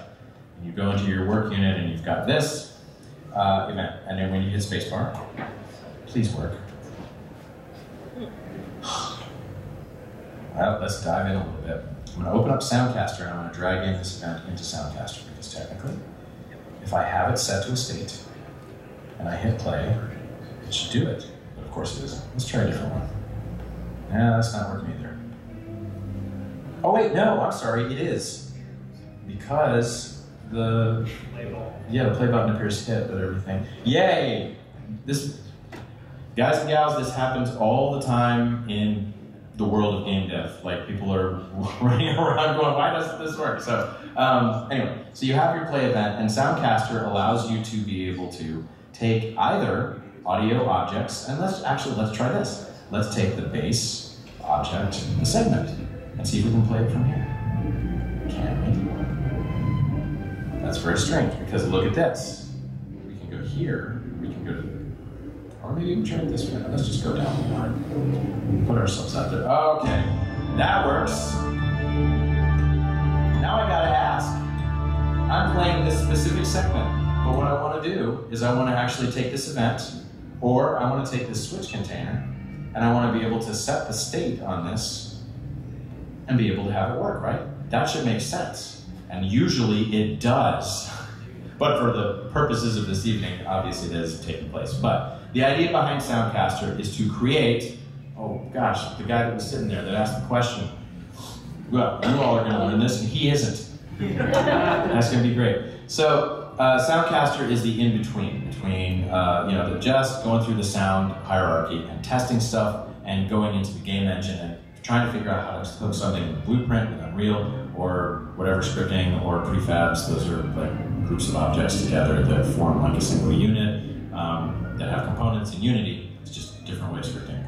And you go into your work unit and you've got this event. And then when you hit spacebar, please work. Well, let's dive in a little bit. I'm going to open up Soundcaster and I'm going to drag in this event into Soundcaster because technically, if I have it set to a state and I hit play, it should do it. But of course it isn't. Let's try a different one. Yeah, that's not working either. Oh wait, no, I'm sorry, it is. Because the play button appears hit with everything. Yay! Guys and gals, this happens all the time in the world of game dev. Like, people are running around going, why doesn't this work? So, anyway, so you have your play event, and Soundcaster allows you to be able to take either audio objects, and let's try this. Let's take the bass object, the segment, and see if we can play it from here. Can we? That's very strange, because look at this. We can go here, we can go to, or maybe we can try it this way. Let's just go down the line. Put ourselves out there. Okay, that works. Now I gotta ask. I'm playing this specific segment, but what I want to do is I want to actually take this event, or I want to take this switch container, and I want to be able to set the state on this and be able to have it work, right? That should make sense. And usually it does. But for the purposes of this evening, obviously that isn't taking place. But the idea behind Soundcaster is to create, oh gosh, the guy that was sitting there that asked the question, well, you all are going to learn this, and he isn't. That's going to be great. So Soundcaster is the in-between, between the just going through the sound hierarchy and testing stuff and going into the game engine and trying to figure out how to hook something with Blueprint, with Unreal, or whatever scripting, or prefabs. Those are like groups of objects together that form like a single unit that have components in Unity. It's just a different way of scripting.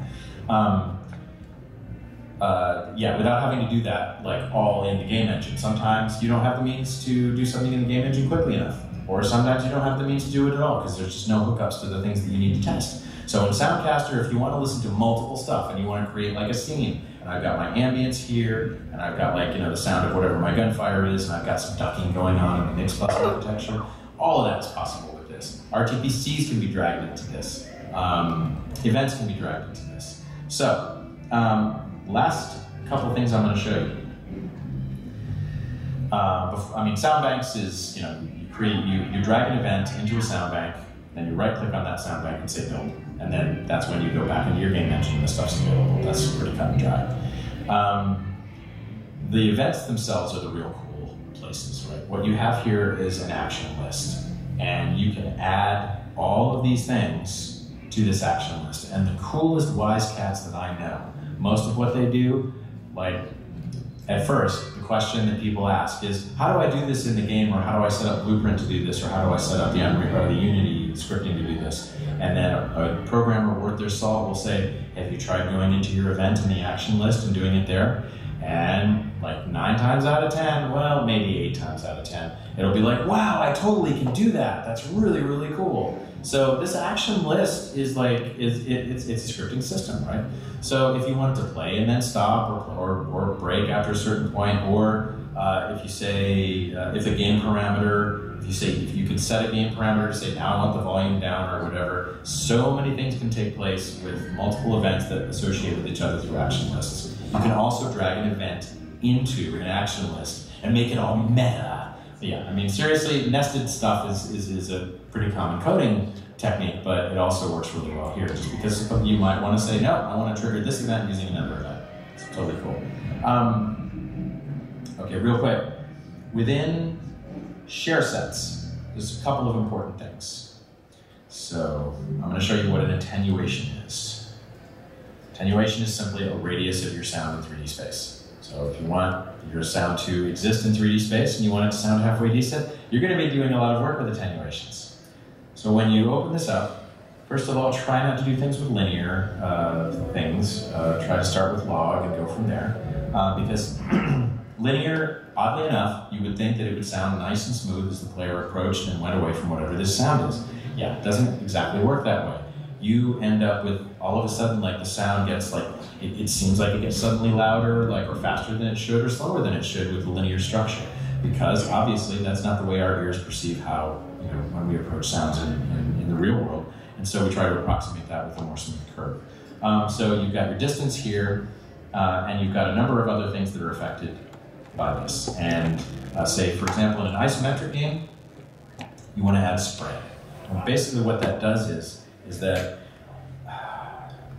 Without having to do that like all in the game engine. Sometimes you don't have the means to do something in the game engine quickly enough, or sometimes you don't have the means to do it at all because there's just no hookups to the things that you need to test. So in Soundcaster, if you want to listen to multiple stuff and you want to create like a scene, and I've got my ambience here, and I've got like the sound of whatever my gunfire is, and I've got some ducking going on in the mix bus architecture, all of that is possible with this. RTPCs can be dragged into this. Events can be dragged into this. So, last couple things I'm going to show you. Sound banks is, you drag an event into a sound bank, then you right-click on that sound bank and say build, and then that's when you go back into your game engine and the stuff's available. That's pretty cut and dry. The events themselves are the real cool places, right? What you have here is an action list, and you can add all of these things to this action list. And the coolest wise cats that I know, most of what they do, like at first, the question that people ask is, how do I do this in the game, or how do I set up Blueprint to do this, or how do I set up the Unreal or the Unity scripting to do this? And then a programmer worth their salt will say, have you tried going into your event in the action list and doing it there? And like 9 times out of 10, well, maybe 8 times out of 10, it'll be like, wow, I totally can do that. That's really, really cool. So this action list is like, it's a scripting system, right? So if you want it to play and then stop, or break after a certain point, or if you say, if a game parameter, if you could set a game parameter to say, now I want the volume down or whatever, so many things can take place with multiple events that associate with each other through action lists. You can also drag an event into an action list and make it all meta. Yeah, seriously, nested stuff is a pretty common coding technique, but it also works really well here, just because you might want to say, no, I want to trigger this event using another event. It's totally cool. Okay, real quick. Within share sets, there's a couple of important things. So I'm going to show you what an attenuation is. Attenuation is simply a radius of your sound in 3D space. So if you want your sound to exist in 3D space and you want it to sound halfway decent, you're going to be doing a lot of work with attenuations. So when you open this up, first of all, try not to do things with linear things. Try to start with log and go from there. Because linear, oddly enough, you would think that it would sound nice and smooth as the player approached and went away from whatever this sound is. Yeah, it doesn't exactly work that way. You end up with, all of a sudden, like the sound gets like, it seems like it gets suddenly louder, like, or faster than it should, or slower than it should with the linear structure. Because obviously that's not the way our ears perceive how, when we approach sounds in the real world. And so we try to approximate that with a more smooth curve. So you've got your distance here, and you've got a number of other things that are affected by this. And say, for example, in an isometric game, you want to add spread. And basically what that does is that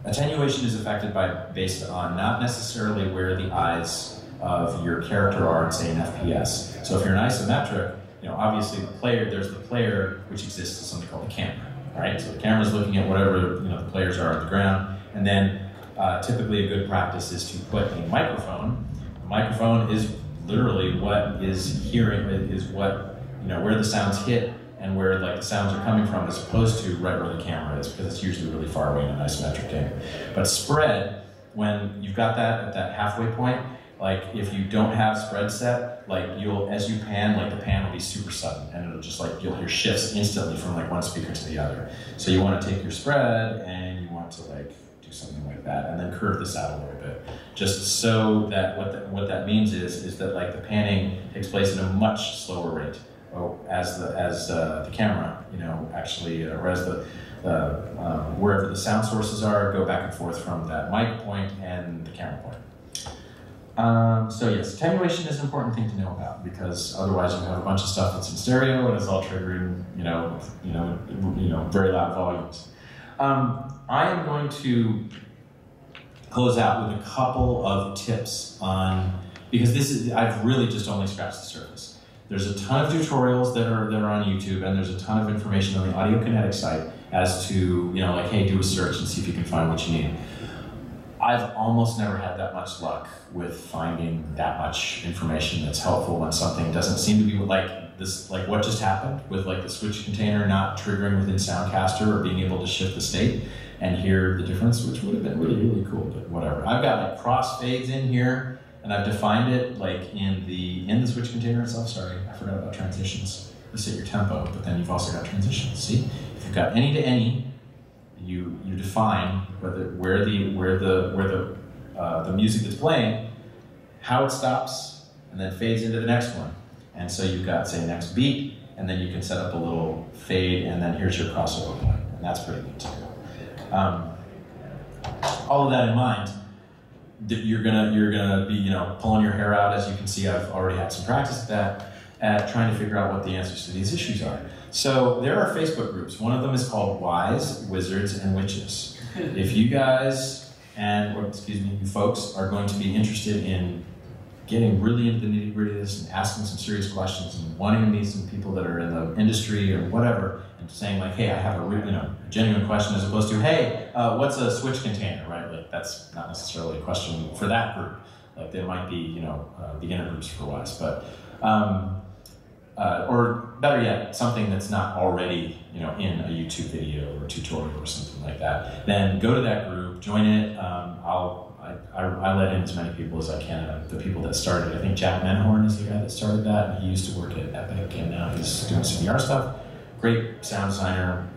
attenuation is affected based on not necessarily where the eyes of your character are in, say, an FPS. So if you're an isometric, obviously there's the player, which exists as something called the camera, right? So the camera's looking at whatever the players are on the ground, and then typically a good practice is to put a microphone. The microphone is literally what is hearing, is what, where the sounds hit and where the sounds are coming from, as opposed to right where the camera is, because it's usually really far away in an isometric game. But spread, when you've got that at that halfway point, if you don't have spread set, as you pan, the pan will be super sudden, and it'll just you'll hear shifts instantly from one speaker to the other. So you want to take your spread and you want to do something like that, and then curve this out a little bit, just so that what that means is that the panning takes place at a much slower rate. As the camera, actually, or as wherever the sound sources are, go back and forth from that mic point and the camera point. So yes, attenuation is an important thing to know about, because otherwise you have a bunch of stuff that's in stereo and it's all triggering, very loud volumes. I am going to close out with a couple of tips on because I've really just only scratched the surface. There's a ton of tutorials that are on YouTube, and there's a ton of information on the Audiokinetic site as to, like, hey, do a search and see if you can find what you need. I've almost never had that much luck with finding that much information that's helpful when something doesn't seem to be like this, like what just happened with like the switch container not triggering within Soundcaster or being able to shift the state and hear the difference, which would have been really, really cool, but whatever. I've got like crossfades in here, and I've defined it like in the switch container itself. Sorry, I forgot about transitions. You set your tempo, but then you've also got transitions. See, if you've got any to any, you define where the music that's playing, how it stops, and then fades into the next one. And so you've got, say, next beat, and then you can set up a little fade, and then here's your crossover point, and that's pretty good too. All of that in mind, you're gonna be pulling your hair out. As you can see, I've already had some practice at that, at trying to figure out what the answers to these issues are. So there are Facebook groups. One of them is called Wise, Wizards, and Witches. If you guys you folks are going to be interested in getting really into the nitty-gritty of this and asking some serious questions and wanting to meet some people that are in the industry or whatever, and saying like, hey, I have a genuine question, as opposed to, hey, what's a switch container, right? Like that's not necessarily a question for that group. Like there might be beginner groups for Wise, but or better yet, something that's not already in a YouTube video or tutorial or something like that. Then go to that group, join it. I let in as many people as I can. The people that started, I think Jack Menhorn is the guy that started that, and he used to work at Epic, and now he's doing some VR stuff. Great sound designer.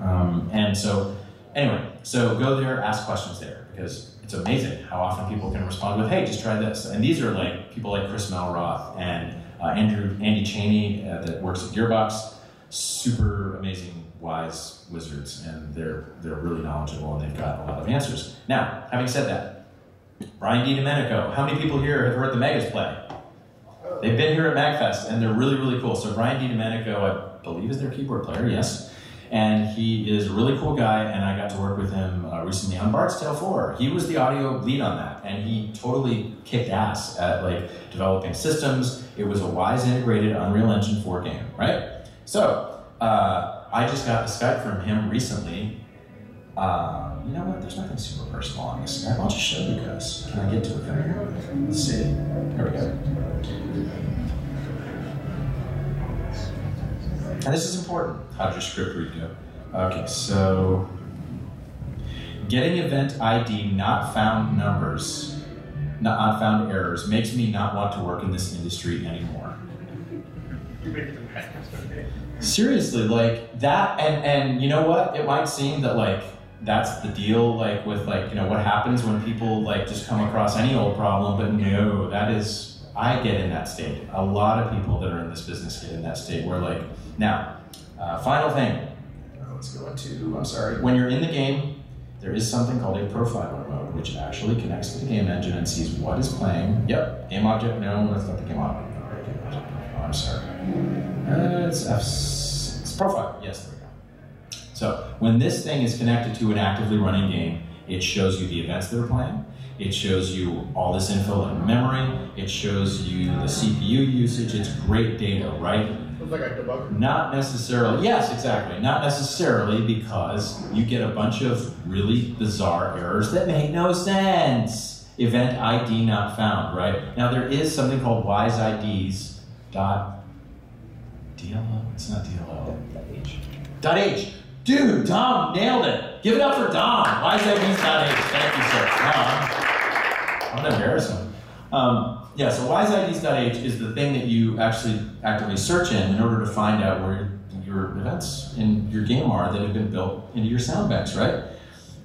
And so, anyway, so go there, ask questions there, because it's amazing how often people can respond with, hey, just try this. And these are like people like Chris Melroth and Andy Cheney that works at Gearbox. Super amazing Wise wizards, and they're really knowledgeable, and they've got a lot of answers. Now, having said that, Brian DiDomenico, how many people here have heard the Megas play? They've been here at MAGFest, and they're really, really cool. So Brian DiDomenico, I believe, is their keyboard player, yes. And he is a really cool guy, and I got to work with him recently on Bard's Tale 4. He was the audio lead on that, and he totally kicked ass at like developing systems. It was a Wise integrated Unreal Engine 4 game, right? So I just got a Skype from him recently. You know what? There's nothing super personal on this Skype. I'll just show you guys. Can I get to it from here? Let's see. There we go. And this is important. How does your script read go? Okay, so getting event ID not found numbers, not found errors makes me not want to work in this industry anymore. Seriously, like that, and you know what? It might seem that like that's the deal, like with like what happens when people like just come across any old problem, but no, that is, I get in that state. A lot of people that are in this business get in that state where like, now, final thing. Let's go into, I'm sorry. When you're in the game, there is something called a profiler mode, which actually connects to the game engine and sees what is playing. Yep, game object, no, that's not the game object. Oh, I'm sorry. It's profile, yes, there we go. So when this thing is connected to an actively running game, it shows you the events that are playing. It shows you all this info in memory. It shows you the CPU usage. It's great data, right? It's like a debugger. Not necessarily, yes, exactly. Not necessarily, because you get a bunch of really bizarre errors that make no sense. Event ID not found, right? Now there is something called Wise IDs DLO. It's not DLO. .h. Dude, Dom nailed it. Give it up for Dom. Wise IDs .h. Thank you, sir. I'm gonna embarrass him. Yeah, so Wise IDs.h is the thing that you actually actively search in order to find out where your events in your game are that have been built into your sound banks, right?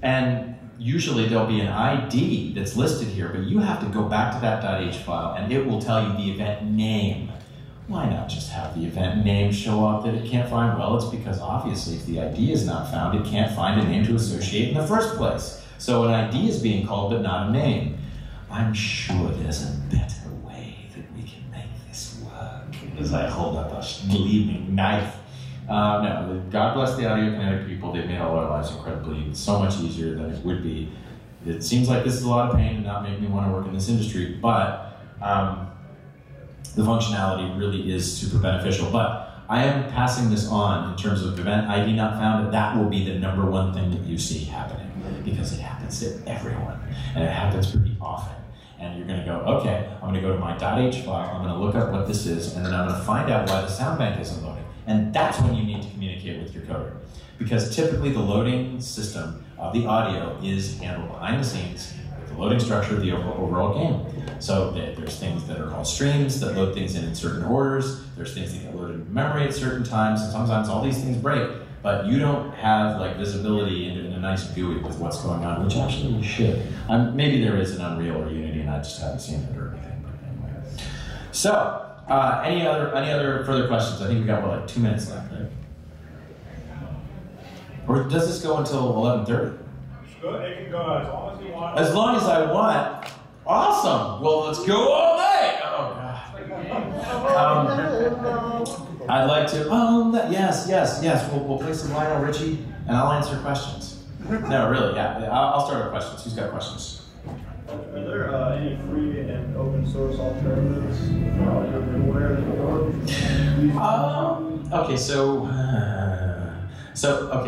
And usually there'll be an ID that's listed here, but you have to go back to that .h file and it will tell you the event name. Why not just have the event name show up that it can't find? Well, it's because obviously if the ID is not found, it can't find a name to associate in the first place. So an ID is being called, but not a name. I'm sure there's a better way that we can make this work. As I hold up a gleaming knife. No, God bless the Audiokinetic people. They've made all our lives incredibly so much easier than it would be. It seems like this is a lot of pain and not make me want to work in this industry, but the functionality really is super beneficial. But I am passing this on in terms of event ID not found, that will be the #1 thing that you see happening, because it happens to everyone, and it happens pretty often. And you're going to go, okay, I'm going to go to my .h file, I'm going to look up what this is, and then I'm going to find out why the sound bank isn't loading. And that's when you need to communicate with your coder. Because typically the loading system of the audio is handled behind the scenes with the loading structure of the overall game. So there's things that are called streams that load things in certain orders, there's things that get loaded in memory at certain times, and sometimes all these things break, but you don't have like visibility in a nice GUI with what's going on, which actually you should. Maybe there is an Unreal or Unity and I just haven't seen it or anything, but anyway. So, any other further questions? I think we got, what, like 2 minutes left, right? Or does this go until 11:30? It can go as long as you want. As long as I want. Awesome. Well, let's go all day. Oh God. I'd like to. Yes. We'll play some Lionel Richie, and I'll answer questions. No, really, yeah. I'll start with questions. Who's got questions? Are there any free and open source alternatives for audio middleware that work? Okay,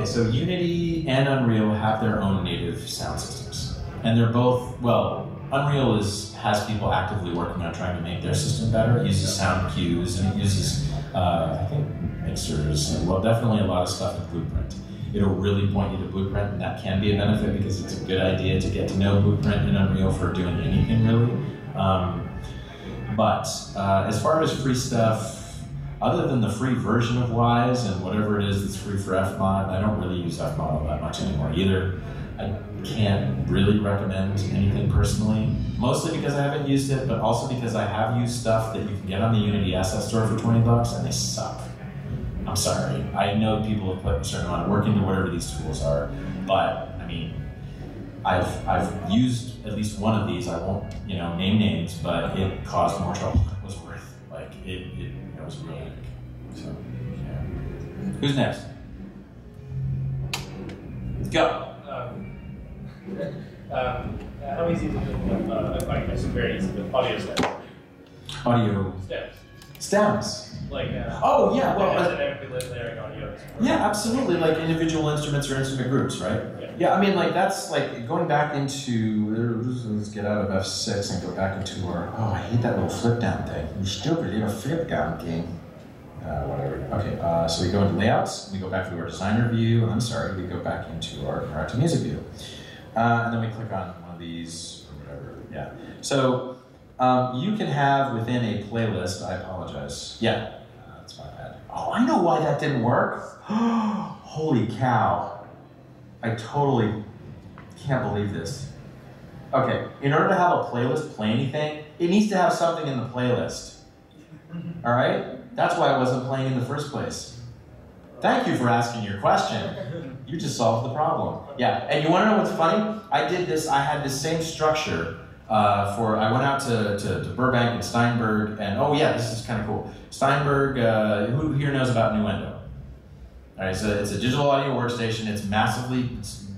so Unity and Unreal have their own native sound systems, and they're both, well, Unreal has people actively working on trying to make their system better. It uses sound cues, and it uses, I think, mixers, and well, definitely a lot of stuff in Blueprint. It'll really point you to Blueprint, and that can be a benefit because it's a good idea to get to know Blueprint in Unreal for doing anything really. But as far as free stuff, other than the free version of Wwise and whatever it is that's free for Fmod, I don't really use Fmod all that much anymore either. I can't really recommend anything personally, mostly because I haven't used it, but also because I have used stuff that you can get on the Unity Asset Store for $20 and they suck. I'm sorry. I know people have put a certain amount of work into whatever these tools are, but I mean, I've used at least one of these. I won't, name names, but it caused more trouble than it was worth. Like it was really big. So, yeah. Who's next? Go. How easy is it with, I guess very easy with audio stems? Audio stems. Like, oh yeah, well, dynamically layering audio. Yeah, absolutely. Like individual instruments or instrument groups, right? Yeah, I mean, like that's like going back into. Let's get out of F6 and go back into our. Oh, I hate that little flip down thing. You stupid little flip down thing. Whatever. Okay, so we go into layouts. We go back to our designer view. I'm sorry, we go back into our interactive music view, and then we click on one of these or whatever. Yeah. So you can have within a playlist. I apologize. Yeah. That's my bad. Oh, I know why that didn't work. Holy cow. I totally can't believe this. Okay, in order to have a playlist play anything, it needs to have something in the playlist. All right? That's why I wasn't playing in the first place. Thank you for asking your question. You just solved the problem. Yeah, and you want to know what's funny? I had this same structure I went out to Burbank and Steinberg, and oh yeah, this is kind of cool. Steinberg, who here knows about Nuendo? All right, so it's a digital audio workstation. It's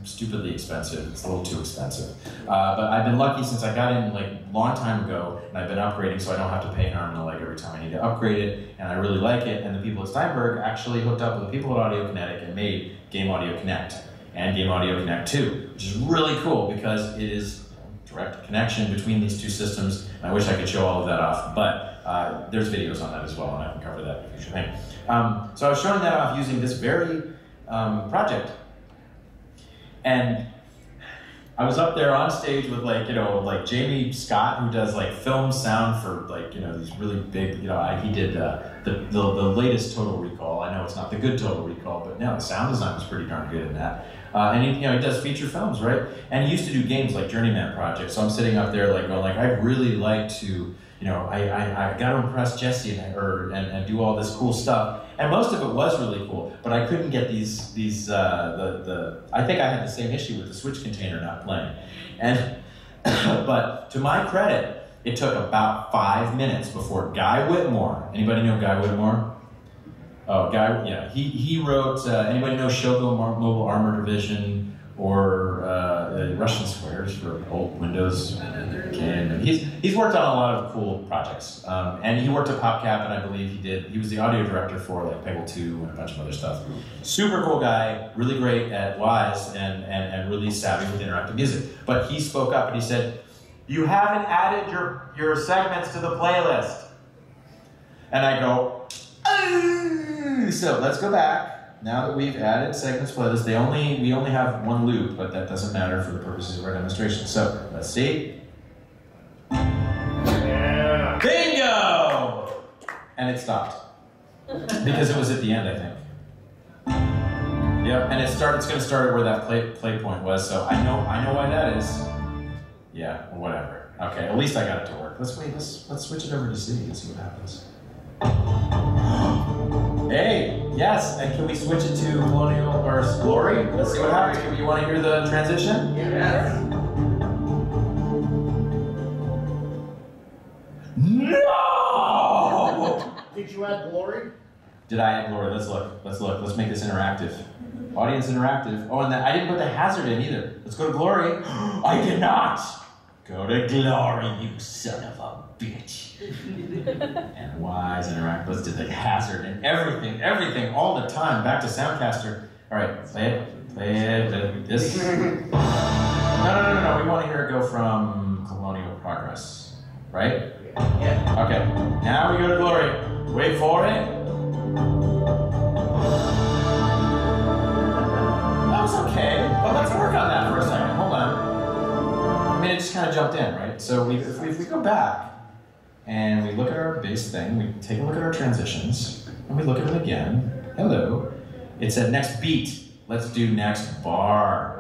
stupidly expensive. It's a little too expensive. But I've been lucky since I got in like a long time ago, and I've been upgrading, so I don't have to pay an arm and a leg every time I need to upgrade it, and I really like it. And the people at Steinberg actually hooked up with the people at Audiokinetic and made Game Audio Connect and Game Audio Connect 2, which is really cool because it is direct connection between these two systems. And I wish I could show all of that off, but there's videos on that as well, and I can cover that in the future thing. So I was showing that off using this very project. And I was up there on stage with like Jamie Scott, who does like film sound for like, these really big, he did the latest Total Recall. I know it's not the good Total Recall, but no, the sound design was pretty darn good in that. And he does feature films, right? And he used to do games like Journeyman Project. So I'm sitting up there like going like, I'd really like to, I got to impress Jesse and do all this cool stuff. And most of it was really cool, but I couldn't get I think I had the same issue with the Switch container not playing. And, but to my credit, it took about 5 minutes before Guy Whitmore, anybody know Guy Whitmore? Oh, Guy, yeah, he wrote, anybody know Shogo Mobile Armor Division, Russian squares for old Windows. And he's worked on a lot of cool projects. And he worked at PopCap, and I believe he was the audio director for like Peggle 2 and a bunch of other stuff. Super cool guy, really great at Wwise, and really savvy with interactive music. But he spoke up and he said, "You haven't added your segments to the playlist." And I go, "Oh." So let's go back. Now that we've added segments playlist, we only have one loop, but that doesn't matter for the purposes of our demonstration. So let's see. Yeah. Bingo! And it stopped because it was at the end, I think. Yep, and it's going to start where that play point was. So I know why that is. Yeah, or whatever. Okay, at least I got it to work. Let's switch it over to C and see what happens. Hey, yes, and can we switch it to Colonial or Glory? Let's see what happens. You want to hear the transition? Yes. No! Did you add glory? Did I add Glory? Let's look. Let's make this interactive. Audience interactive. Oh, and I didn't put the hazard in either. Let's go to Glory. I did not. Go to Glory, you son of a bitch. And Wwise interact. Let's do the hazard and everything, all the time. Back to Soundcaster. All right, play it. This. No. We want to hear it go from Colonial Progress, right? Yeah. Okay. Now we go to Glory. Wait for it. That was okay, but let's work on that for a second. Hold on. I mean, it just kind of jumped in, right? So if we go back and we look at our base thing, we take a look at our transitions, and we look at them again. Hello. It said next beat. Let's do next bar.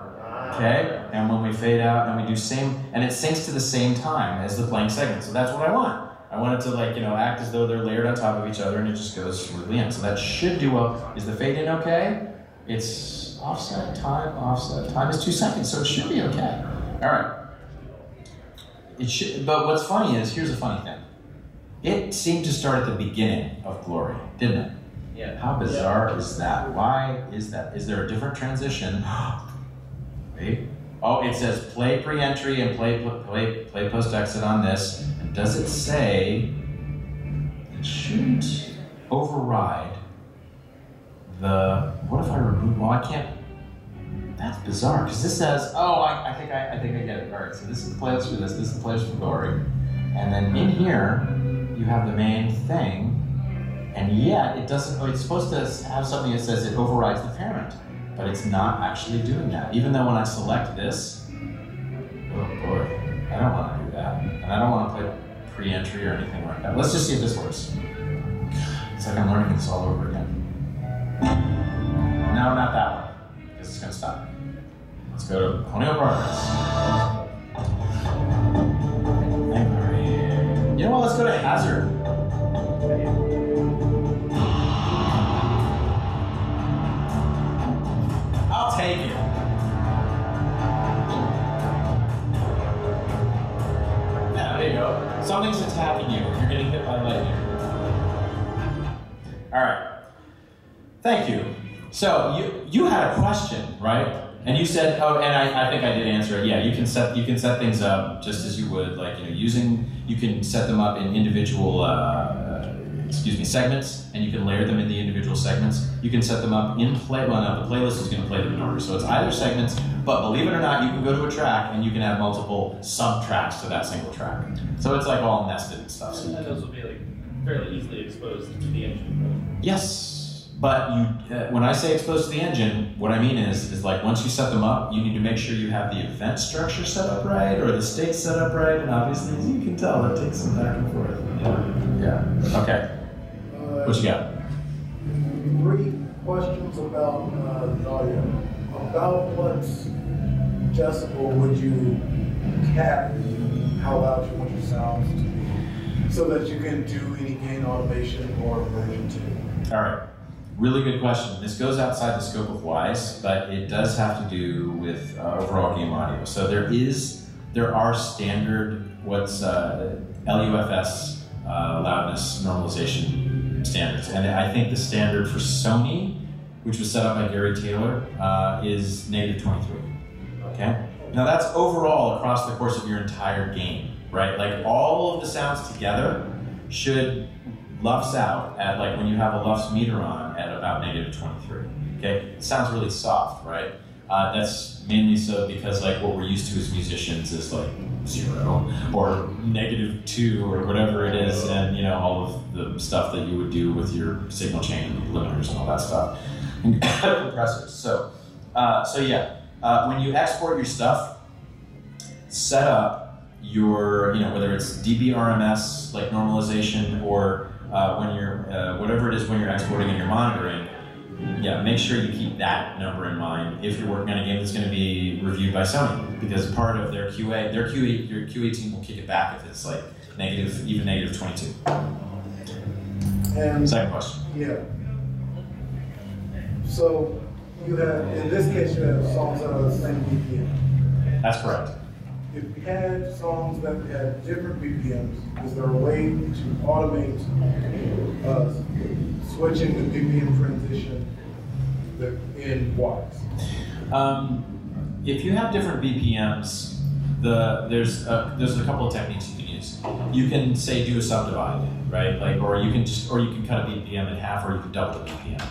Okay? And when we fade out and we do same, and it syncs to the same time as the playing segment. So that's what I want. I want it to act as though they're layered on top of each other, and it just goes smoothly in. So that should do well. Is the fade in okay? It's offset time. Time is 2 seconds, so it should be okay. All right. It should, but what's funny is, here's a funny thing. It seemed to start at the beginning of Glory, didn't it? Yeah. How bizarre is that? Why is that? Is there a different transition? Wait. Oh, it says play pre-entry and play post-exit on this. And does it say it shouldn't override the, what if I remove, well, I can't. That's bizarre, because this says, oh, I think I get it. All right, so this is the playlist for this is the playlist for Glory. And then in here, you have the main thing, and yet it doesn't, it's supposed to have something that says it overrides the parent, but it's not actually doing that. Even though when I select this, oh boy, I don't want to do that. And I don't want to play pre-entry or anything like that. Let's just see if this works. It's like I'm learning this all over again. No, not that one. This is going to stop. Let's go to Colonial Progress. You know what? Let's go to Hazard. I'll take it. Yeah, there you go. Something's attacking you. You're getting hit by lightning. All right. Thank you. So you had a question, right? And you said, oh, and I think I did answer it. Yeah, you can set things up just as you would, like you can set them up in individual segments, and you can layer them in the individual segments. You can set them up in play. Well, no, the playlist is going to play them in order, so it's either segments. But believe it or not, you can go to a track and you can have multiple sub-tracks to that single track. So it's like all nested and stuff. So and those will be like fairly easily exposed to the engine. Yes. But when I say exposed to the engine, what I mean is like once you set them up, you need to make sure you have the event structure set up right or the state set up right, and obviously, as you can tell, it takes some back and forth. Yeah. Okay. What you got? 3 questions about the audio. About what decibel would you cap how loud you want your sounds to be, so that you can do any gain automation or version 2? All right. Really good question. This goes outside the scope of Wwise, but it does have to do with overall game audio. So there are standard LUFS loudness normalization standards, and I think the standard for Sony, which was set up by Gary Taylor, is -23. Okay? Now that's overall across the course of your entire game, right? Like all of the sounds together should lufs out at, like when you have a lufs meter on, at about -23. Okay? It sounds really soft, right? That's mainly so because like what we're used to as musicians is like 0 or -2 or whatever it is, and you know, all of the stuff that you would do with your signal chain limiters and all that stuff, and compressors. So yeah, when you export your stuff, set up your, you know, whether it's dB RMS like normalization, or when you're whatever it is when you're exporting and you're monitoring. Yeah, make sure you keep that number in mind if you're working on a game that's going to be reviewed by Sony, because part of their QA, your QA team will kick it back if it's like even -22. And second question. Yeah. So you have, in this case, you have songs that are the same BPM. That's correct. If you had songs that had different BPMs, is there a way to automate switching the BPM transition in Wwise? If you have different BPMs, there's a couple of techniques you can use. You can say do a subdivide, right? Like, or you can cut a BPM in half, or you can double the BPM.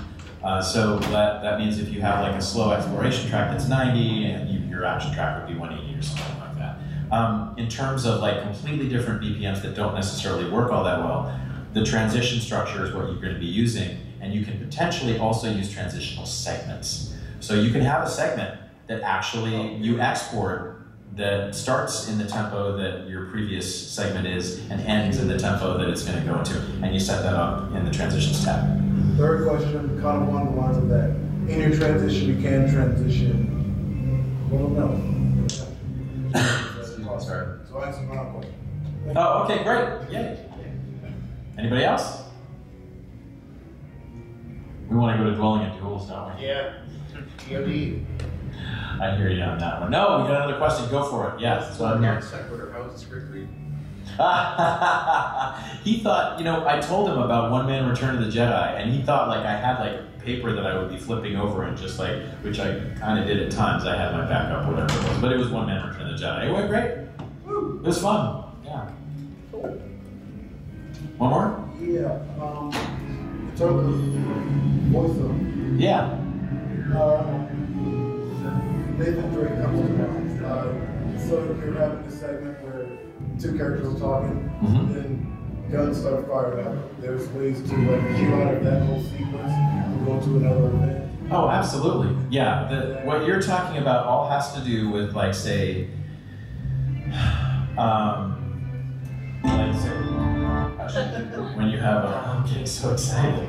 So that means if you have like a slow exploration track that's 90, and your action track would be 180 or something like that. In terms of like completely different BPMs that don't necessarily work all that well, the transition structure is what you're going to be using, and you can potentially also use transitional segments. So you can have a segment that actually you export that starts in the tempo that your previous segment is and ends in the tempo that it's going to go into, and you set that up in the transitions tab. Third question, kind of along the lines of that. In your transition, you can transition. Well, no. Sorry. So answer my question. Oh, okay, great. Yay. Anybody else? We want to go to dwelling and duels, don't we? Yeah. GOD. I hear you on that one. No, we got another question. Go for it. Yes. So I'm not sequitur. How was the script read? He thought, you know, I told him about One Man Return of the Jedi, and he thought like I had like paper that I would be flipping over and just like, which I kind of did at times. I had my backup, whatever it was, but it was One Man Return of the Jedi. It went great. It was fun. Yeah. One more? Yeah. In terms of voiceover. Yeah. Nathan Drake comes around. So you're having this segment where two characters are talking, then guns start firing up. There's ways to like cue out of that whole sequence and go to another event. Oh, absolutely. Yeah. What you're talking about all has to do with like say, when you have I'm getting so excited.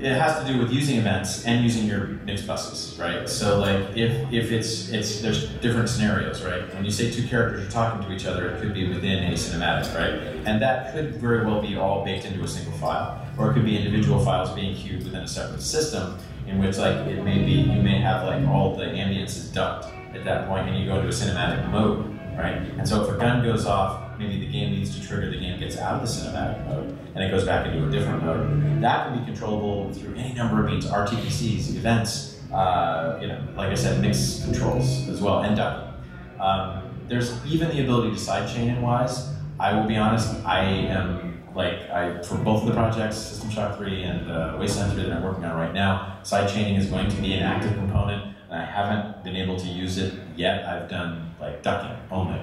It has to do with using events and using your mix buses, right? So like if it's there's different scenarios, right? When you say two characters are talking to each other, it could be within a cinematic, right? And that could very well be all baked into a single file, or it could be individual files being queued within a separate system, in which like it may be you may have like all the ambience is ducked at that point, and you go into a cinematic mode, right? And so if a gun goes off, maybe the game needs to trigger, the game gets out of the cinematic mode, and it goes back into a different mode. That can be controllable through any number of means, RTPCs, events, you know, like I said, mix controls as well, and ducking. There's even the ability to sidechain in Wwise. I will be honest, I am for both of the projects, System Shock 3 and Wasteland 3 that I'm working on right now, sidechaining is going to be an active component, and I haven't been able to use it yet. I've done like ducking only.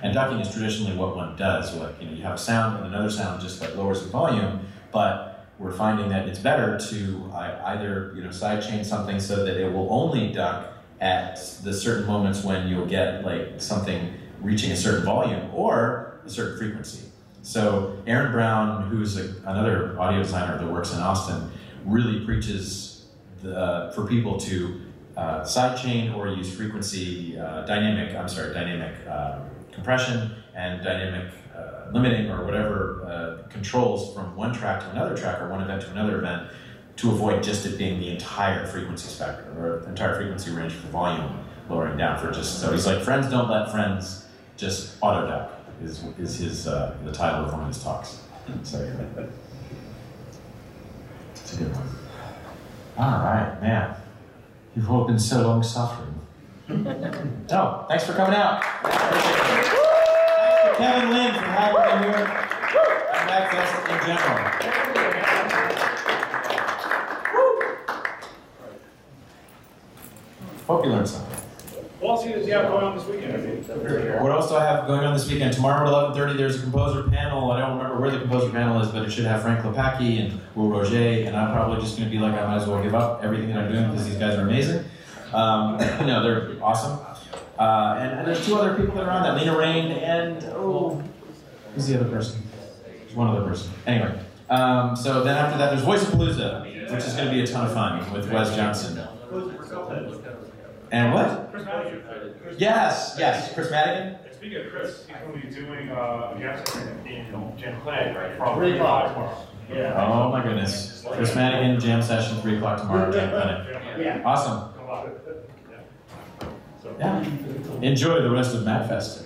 And ducking is traditionally what one does. Like, you know, you have a sound and another sound just like lowers the volume, but we're finding that it's better to either, you know, sidechain something so that it will only duck at the certain moments when you'll get like something reaching a certain volume or a certain frequency. So Aaron Brown, who's another audio designer that works in Austin, really preaches for people to sidechain or use frequency dynamic compression and dynamic limiting or whatever controls from one track to another track or one event to another event to avoid just it being the entire frequency spectrum or entire frequency range for volume lowering down for just, so he's like, friends don't let friends just auto duck is his the title of one of his talks. So it's a good one. All right, man. You've all been so long suffering. Oh, thanks for coming out. Thanks to Kevin Lynn for having me here at MAGFest in general. Hope you learned something. What else do you have going on this weekend? What else do I have going on this weekend? Tomorrow at 11:30, there's a composer panel. I don't remember where the composer panel is, but it should have Frank Lepaki and Will Roger, and I'm probably just going to be like, I might as well give up everything that I'm doing because these guys are amazing. No, they're awesome. And there's two other people that are on that, Lena Rain and, who's the other person? There's one other person. Anyway, so then after that, there's Voice-a-Palooza, which is going to be a ton of fun with Wes Johnson. And what? Chris Madigan. Yes, Chris Madigan. Speaking of Chris, he's going to be doing a jam session in Jam Clinic from 3 o'clock tomorrow. Yeah. Oh my goodness. Chris Madigan, jam session, 3 o'clock tomorrow, Jam Clinic. Yeah. Awesome. Yeah. Enjoy the rest of MAGFest.